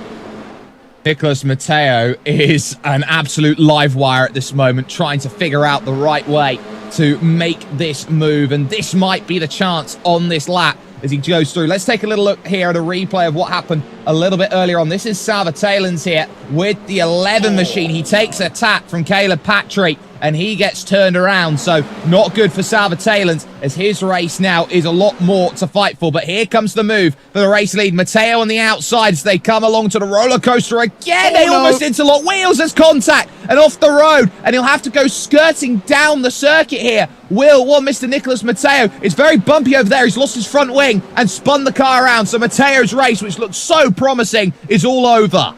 Speaker 1: Nicholas Matteo is an absolute live wire at this moment, trying to figure out the right way to make this move, and this might be the chance on this lap as he goes through. Let's take a little look here at a replay of what happened a little bit earlier on. This is Salva Talens here with the 11 machine. He takes a tap from Caleb Patry and he gets turned around, so not good for Salva Talens as his race now is a lot more to fight for. But here comes the move for the race lead. Matteo on the outside as they come along to the roller coaster again. They almost interlock. Wheels as contact and off the road, and he'll have to go skirting down the circuit here. Mr. Nicholas Matteo. It's very bumpy over there. He's lost his front wing and spun the car around, so Matteo's race, which looks so promising, is all over.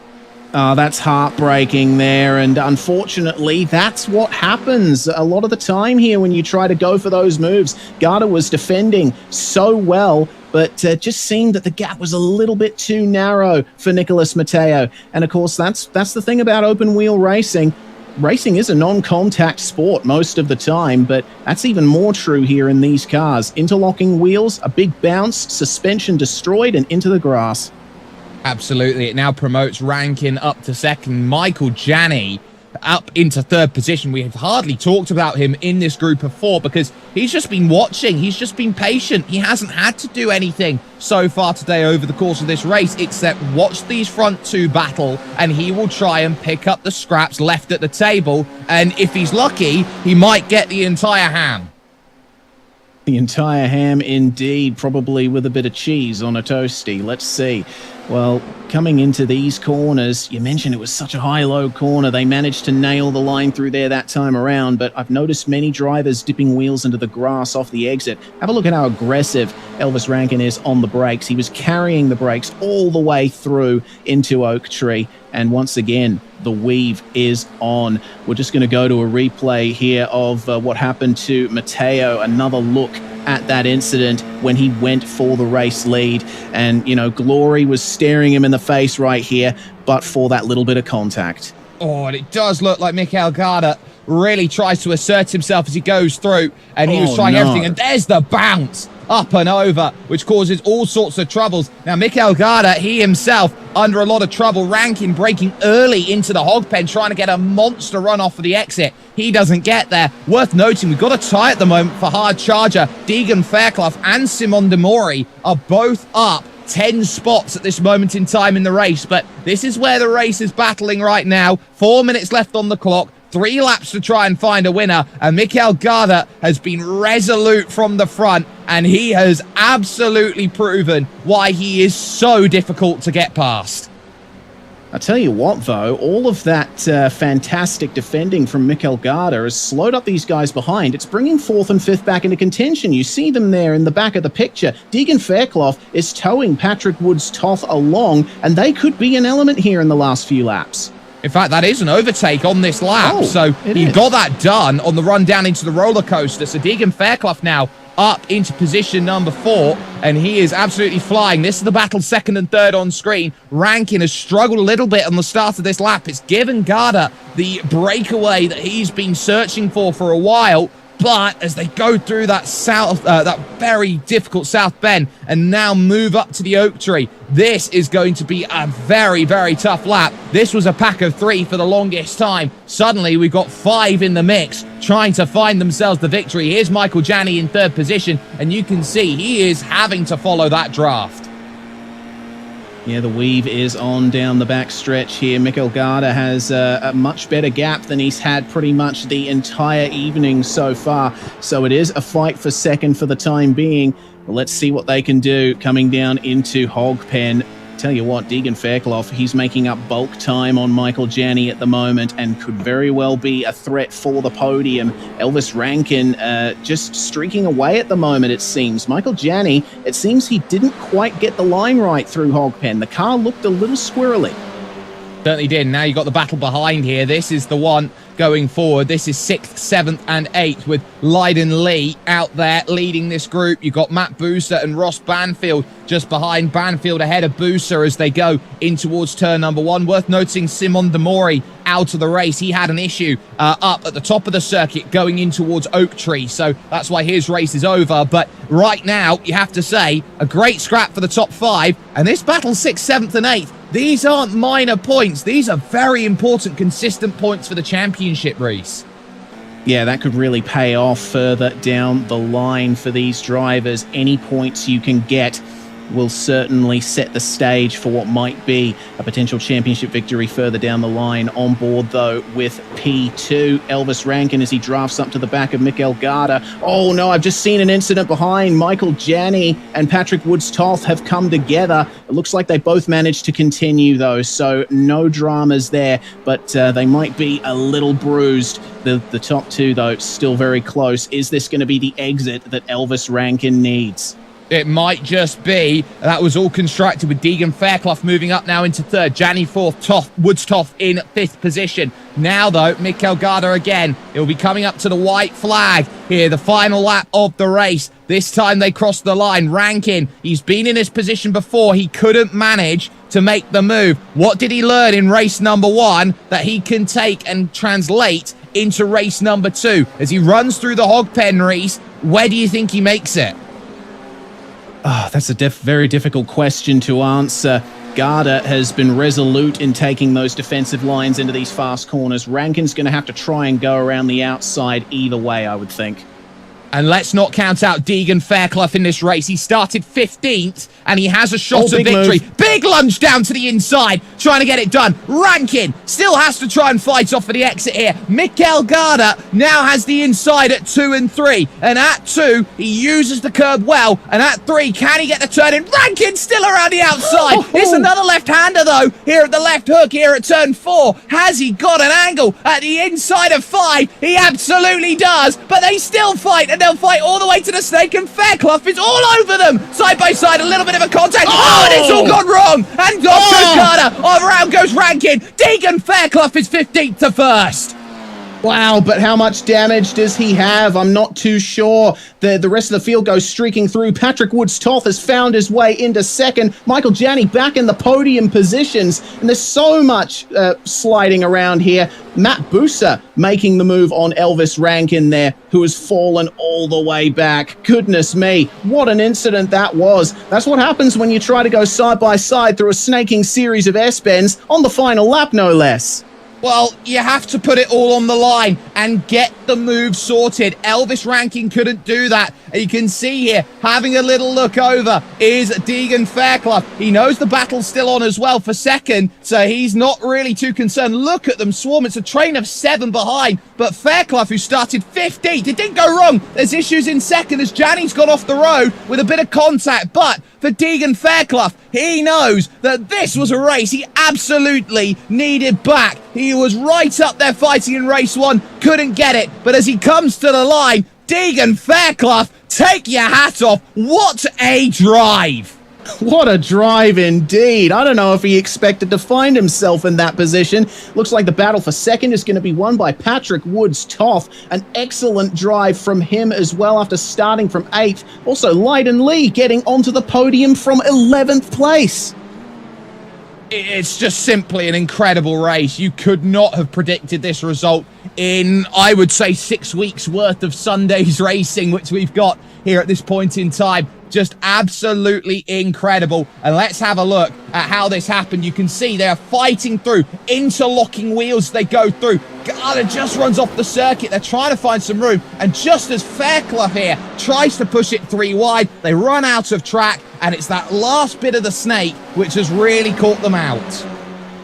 Speaker 2: Oh, that's heartbreaking there, and unfortunately, that's what happens a lot of the time here when you try to go for those moves. Garda was defending so well, but just seemed that the gap was a little bit too narrow for Nicholas Matteo. And of course, that's the thing about open wheel racing. Racing is a non-contact sport most of the time, but that's even more true here in these cars. Interlocking wheels, a big bounce, suspension destroyed, and into the grass.
Speaker 1: Absolutely. It now promotes Rankin up to 2nd. Michael Janney up into 3rd position. We have hardly talked about him in this group of 4 because he's just been watching. He's just been patient. He hasn't had to do anything so far today over the course of this race except watch these front 2 battle, and he will try and pick up the scraps left at the table. And if he's lucky, he might get the entire ham.
Speaker 2: The entire ham indeed, probably with a bit of cheese on a toasty. Let's see. Well, coming into these corners, you mentioned it was such a high-low corner. They managed to nail the line through there that time around, but I've noticed many drivers dipping wheels into the grass off the exit. Have a look at how aggressive Elvis Rankin is on the brakes. He was carrying the brakes all the way through into Oak Tree, and once again, the weave is on. We're just going to go to a replay here of what happened to Matteo. Another look at that incident when he went for the race lead, and glory was staring him in the face right here, but for that little bit of contact.
Speaker 1: Oh, and it does look like Mikel Garda really tries to assert himself as he goes through, and he was trying everything, and there's the bounce. up and over, which causes all sorts of troubles. Now, Mikel Garda, he himself under a lot of trouble. Rankin breaking early into the hog pen, trying to get a monster run off of the exit. He doesn't get there. Worth noting, we've got a tie at the moment for hard charger. Deegan Fairclough and Simon de Mori are both up 10 spots at this moment in time in the race, but this is where the race is battling right now. 4 minutes left on the clock, 3 laps to try and find a winner, and Mikel Garda has been resolute from the front, and he has absolutely proven why he is so difficult to get past.
Speaker 2: I tell you what, though, all of that fantastic defending from Mikel Garda has slowed up these guys behind. It's bringing 4th and 5th back into contention. You see them there in the back of the picture. Deegan Fairclough is towing Patrick Woods-Toth along, and they could be an element here in the last few laps.
Speaker 1: In fact, that is an overtake on this lap, so he got that done on the run down into the roller coaster. So Deegan Fairclough now up into position number 4, and he is absolutely flying. This is the battle 2nd and 3rd on screen. Rankin has struggled a little bit on the start of this lap. It's given Garda the breakaway that he's been searching for a while. But as they go through that that very difficult south bend and now move up to the oak tree, this is going to be a very, very tough lap. This was a pack of 3 for the longest time. Suddenly, we've got 5 in the mix trying to find themselves the victory. Here's Michael Janney in 3rd position, and you can see he is having to follow that draft.
Speaker 2: Yeah, the weave is on down the back stretch here. Mikel Garda has a much better gap than he's had pretty much the entire evening so far. So it is a fight for 2nd for the time being. Well, let's see what they can do coming down into hog pen. Tell you what, Deegan Fairclough, he's making up bulk time on Michael Janney at the moment and could very well be a threat for the podium. Elvis Rankin just streaking away at the moment, it seems. Michael Janney, it seems he didn't quite get the line right through Hogpen. The car looked a little squirrely.
Speaker 1: Certainly did. Now you've got the battle behind here. This is the one going forward. This is 6th, 7th, and 8th with Lydon Lee out there leading this group. You've got Matt Booser and Ross Banfield just behind. Banfield ahead of Booser as they go in towards turn number 1. Worth noting, Simon de Mori out of the race. He had an issue up at the top of the circuit going in towards Oak Tree, so that's why his race is over. But right now, you have to say, a great scrap for the top 5, and this battle 6th, 7th, and 8th. These aren't minor points. These are very important, consistent points for the championship race.
Speaker 2: Yeah, that could really pay off further down the line for these drivers. Any points you can get will certainly set the stage for what might be a potential championship victory further down the line. On board, though, with P2, Elvis Rankin as he drafts up to the back of Mikel Garda. Oh, no, I've just seen an incident behind. Michael Janney and Patrick Woods-Toth have come together. It looks like they both managed to continue, though, so no dramas there, but they might be a little bruised. The top 2, though, still very close. Is this going to be the exit that Elvis Rankin needs?
Speaker 1: It might just be. That was all constructed with Deegan Fairclough moving up now into 3rd. Janney 4th, Woods-Toth in 5th position. Now, though, Mikel Garda again. He'll be coming up to the white flag here, the final lap of the race. This time they cross the line. Rankin, he's been in this position before. He couldn't manage to make the move. What did he learn in race number 1 that he can take and translate into race number 2? As he runs through the hog pen, Reese, where do you think he makes it?
Speaker 2: Oh, that's a very difficult question to answer. Garda has been resolute in taking those defensive lines into these fast corners. Rankin's going to have to try and go around the outside either way, I would think.
Speaker 1: And let's not count out Deegan Fairclough in this race. He started 15th, and he has a shot of victory. Move. Big lunge down to the inside, trying to get it done. Rankin still has to try and fight off for the exit here. Mikel Garda now has the inside at 2 and 3. And at 2, he uses the curb well. And at 3, can he get the turn in? Rankin still around the outside. It's another left-hander, though, here at the left hook here at turn 4. Has he got an angle at the inside of 5? He absolutely does. But they still fight, and they'll fight all the way to the snake, and Fairclough is all over them. Side by side, a little bit of a contact. Oh, and it's all gone wrong. And off goes Garda. Around goes Rankin. Deegan Fairclough is 15th to 1st.
Speaker 2: Wow, but how much damage does he have? I'm not too sure. The rest of the field goes streaking through. Patrick Woods-Toth has found his way into second. Michael Janney back in the podium positions. And there's so much sliding around here. Matt Busa making the move on Elvis Rankin there, who has fallen all the way back. Goodness me, what an incident that was. That's what happens when you try to go side by side through a snaking series of S-bends on the final lap, no less.
Speaker 1: Well, you have to put it all on the line and get the move sorted. Elvis Rankin couldn't do that. You can see here, having a little look over, is Deegan Fairclough. He knows the battle's still on as well for second, so he's not really too concerned. Look at them swarm. It's a train of 7 behind, but Fairclough, who started 15th, it didn't go wrong. There's issues in second as Janney's got off the road with a bit of contact, but for Deegan Fairclough, he knows that this was a race he absolutely needed back. He was right up there fighting in race 1, couldn't get it, but as he comes to the line, Deegan Fairclough, take your hat off. What a drive!
Speaker 2: What a drive indeed. I don't know if he expected to find himself in that position. Looks like the battle for second is going to be won by Patrick Woods-Toth. An excellent drive from him as well after starting from 8th. Also, Lydon Lee getting onto the podium from 11th place.
Speaker 1: It's just simply an incredible race. You could not have predicted this result in, I would say, 6 weeks worth of Sunday's racing, which we've got here at this point in time. Just absolutely incredible. And let's have a look at how this happened. You can see they're fighting through, interlocking wheels they go through. Garda just runs off the circuit. They're trying to find some room. And just as Fairclough here tries to push it 3 wide, they run out of track. And it's that last bit of the snake which has really caught them out.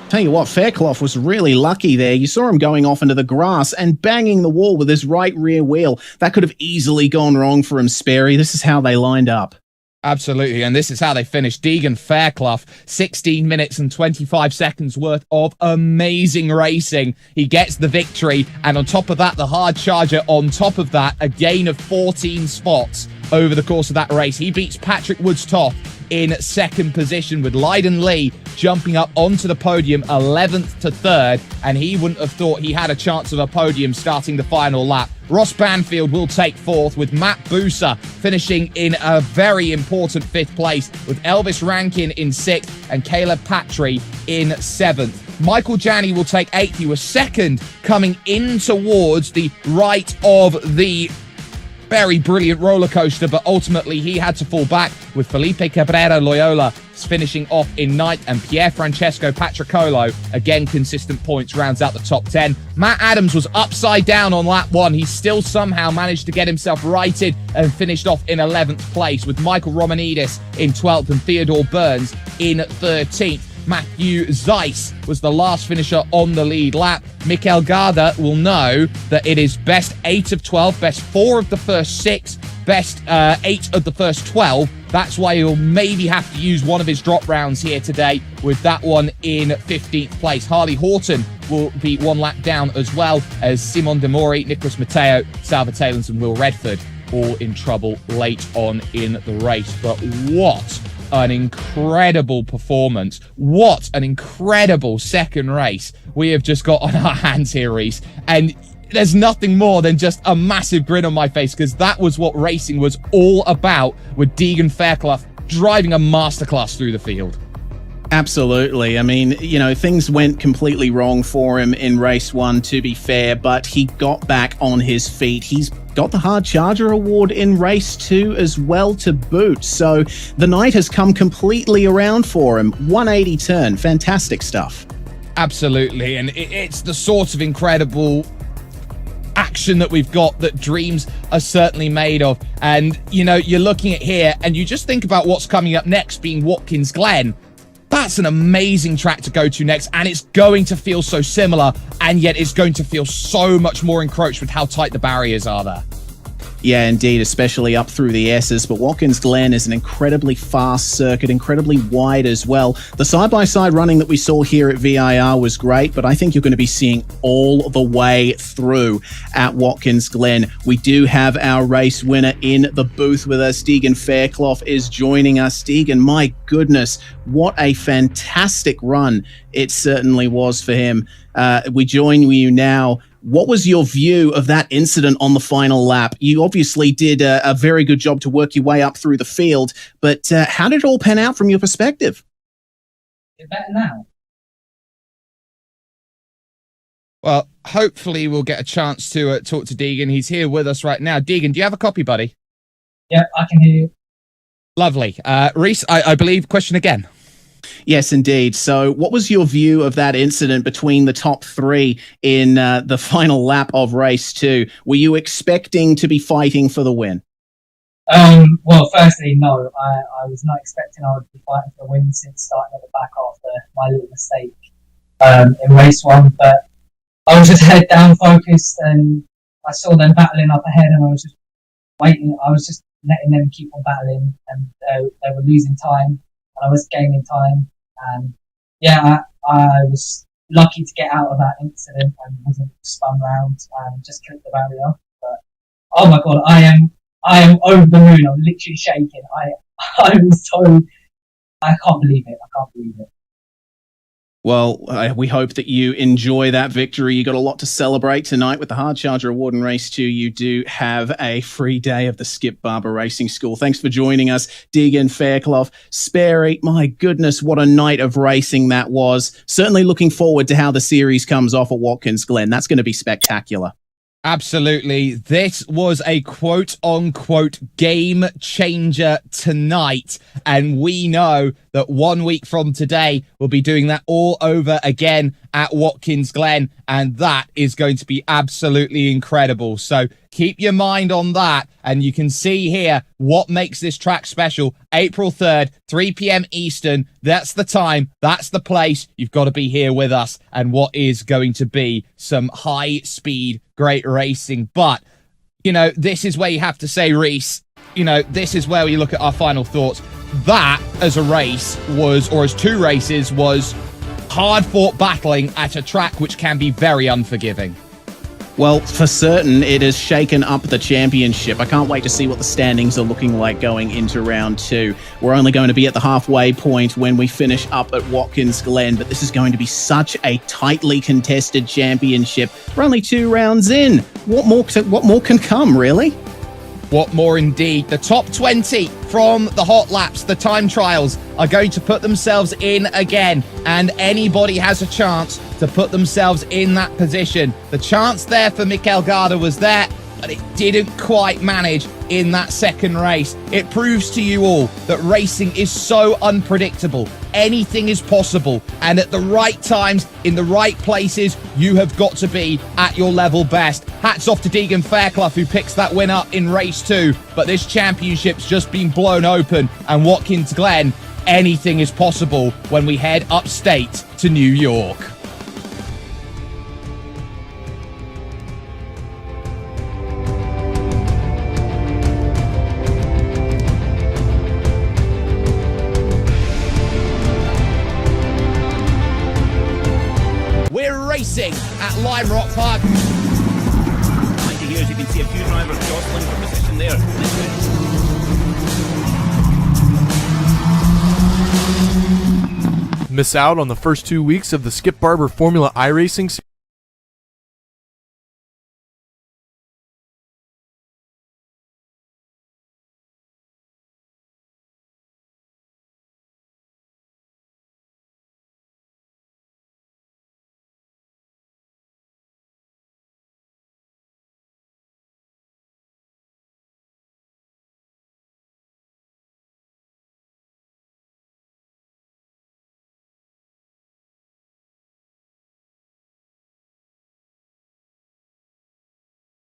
Speaker 2: Tell you what, Fairclough was really lucky there. You saw him going off into the grass and banging the wall with his right rear wheel. That could have easily gone wrong for him, Sperry. This is how they lined up.
Speaker 1: Absolutely, and this is how they finished. Deegan Fairclough, 16 minutes and 25 seconds worth of amazing racing. He gets the victory, and on top of that, the hard charger, on top of that, a gain of 14 spots over the course of that race. He beats Patrick Woods-Toth in second position, with Lydon Lee jumping up onto the podium 11th to 3rd, and he wouldn't have thought he had a chance of a podium starting the final lap. Ross Banfield will take 4th, with Matt Busa finishing in a very important 5th place, with Elvis Rankin in 6th and Caleb Patry in 7th. Michael Janney will take 8th. He was 2nd coming in towards the right of the very brilliant roller coaster, but ultimately he had to fall back, with Felipe Cabrera Loyola finishing off in 9th, and Pier Francesco Patricolo, again consistent points, rounds out the top 10. Matt Adams was upside down on lap 1. He still somehow managed to get himself righted and finished off in 11th place, with Michael Romanidis in 12th and Theodore Burns in 13th. Matthew Zeiss was the last finisher on the lead lap. Mikel Garda will know that it is best 8 of 12, best 4 of the first 6, best 8 of the first 12. That's why he'll maybe have to use one of his drop rounds here today, with that one in 15th place. Harley Horton will be 1 lap down, as well as Simon De Mori, Nicholas Matteo, Salva Talens and Will Redford, all in trouble late on in the race. But what an incredible performance. What an incredible second race we have just got on our hands here, Reese. And there's nothing more than just a massive grin on my face, because that was what racing was all about, with Deegan Fairclough driving a masterclass through the field.
Speaker 2: Absolutely. I mean, you know, things went completely wrong for him in race 1, to be fair, but he got back on his feet. He's got the Hard Charger Award in race 2 as well to boot. So the night has come completely around for him. 180 turn. Fantastic stuff.
Speaker 1: Absolutely. And it's the sort of incredible action that we've got that dreams are certainly made of. And, you know, you're looking at here and you just think about what's coming up next, being Watkins Glen. That's an amazing track to go to next, and it's going to feel so similar, and yet it's going to feel so much more encroached with how tight the barriers are there.
Speaker 2: Yeah, indeed, especially up through the S's. But Watkins Glen is an incredibly fast circuit, incredibly wide as well. The side-by-side running that we saw here at VIR was great, but I think you're going to be seeing all the way through at Watkins Glen. We do have our race winner in the booth with us. Deegan Fairclough is joining us. Deegan, my goodness, what a fantastic run it certainly was for him. We join you now What was your view of that incident on the final lap? You obviously did a very good job to work your way up through the field, but how did it all pan out from your perspective?
Speaker 5: It's better now.
Speaker 1: Well, hopefully we'll get a chance to talk to Deegan. He's here with us right now. Deegan, do you have a copy, buddy?
Speaker 5: Yeah, I can hear you.
Speaker 1: Lovely. Reese, I believe, question again.
Speaker 2: Yes, indeed. So what was your view of that incident between the top three in the final lap of race 2? Were you expecting to be fighting for the win?
Speaker 5: Well, firstly, no. I was not expecting I would be fighting for the win since starting at the back after my little mistake in race 1. But I was just head down focused, and I saw them battling up ahead, and I was just waiting. I was just letting them keep on battling, and they were losing time, and I was gaining time. And yeah, I was lucky to get out of that incident and wasn't spun round and just clipped the barrier. But oh my god, I am over the moon. I'm literally shaking. I'm so, I can't believe it. I can't believe it.
Speaker 2: Well, we hope that you enjoy that victory. You got a lot to celebrate tonight with the Hard Charger Award in Race 2. You do have a free day of the Skip Barber Racing School. Thanks for joining us, Deegan, Fairclough, Sperry. My goodness, what a night of racing that was. Certainly looking forward to how the series comes off at Watkins Glen. That's going to be spectacular.
Speaker 1: Absolutely. This was a quote-unquote game changer tonight, and we know that 1 week from today we'll be doing that all over again at Watkins Glen, and that is going to be absolutely incredible. So keep your mind on that, and you can see here what makes this track special. April 3rd, 3 p.m. Eastern. That's the time. That's the place. You've got to be here with us, and what is going to be some high-speed, great racing. But, you know, this is where you have to say, Reese, you know, this is where we look at our final thoughts. That, as a race, was, or as 2 races, was hard-fought battling at a track which can be very unforgiving.
Speaker 2: Well, for certain, it has shaken up the championship. I can't wait to see what the standings are looking like going into round 2. We're only going to be at the halfway point when we finish up at Watkins Glen, but this is going to be such a tightly contested championship. We're only 2 rounds in. What more can come, really?
Speaker 1: What more indeed? The top 20 from the hot laps, the time trials, are going to put themselves in again, and anybody has a chance to put themselves in that position. The chance there for Mikel Garda was there, but it didn't quite manage in that second race. It proves to you all that racing is so unpredictable. Anything is possible, and at the right times, in the right places, you have got to be at your level best. Hats off to Deegan Fairclough, who picks that win up in race 2, but this championship's just been blown open, and Watkins Glen, anything is possible when we head upstate to New York. We're racing at Lime Rock Park.
Speaker 6: Behind you here, as you can see, a few drivers jostling for position there.
Speaker 7: Miss out on the first 2 weeks of the Skip Barber Formula iRacing series?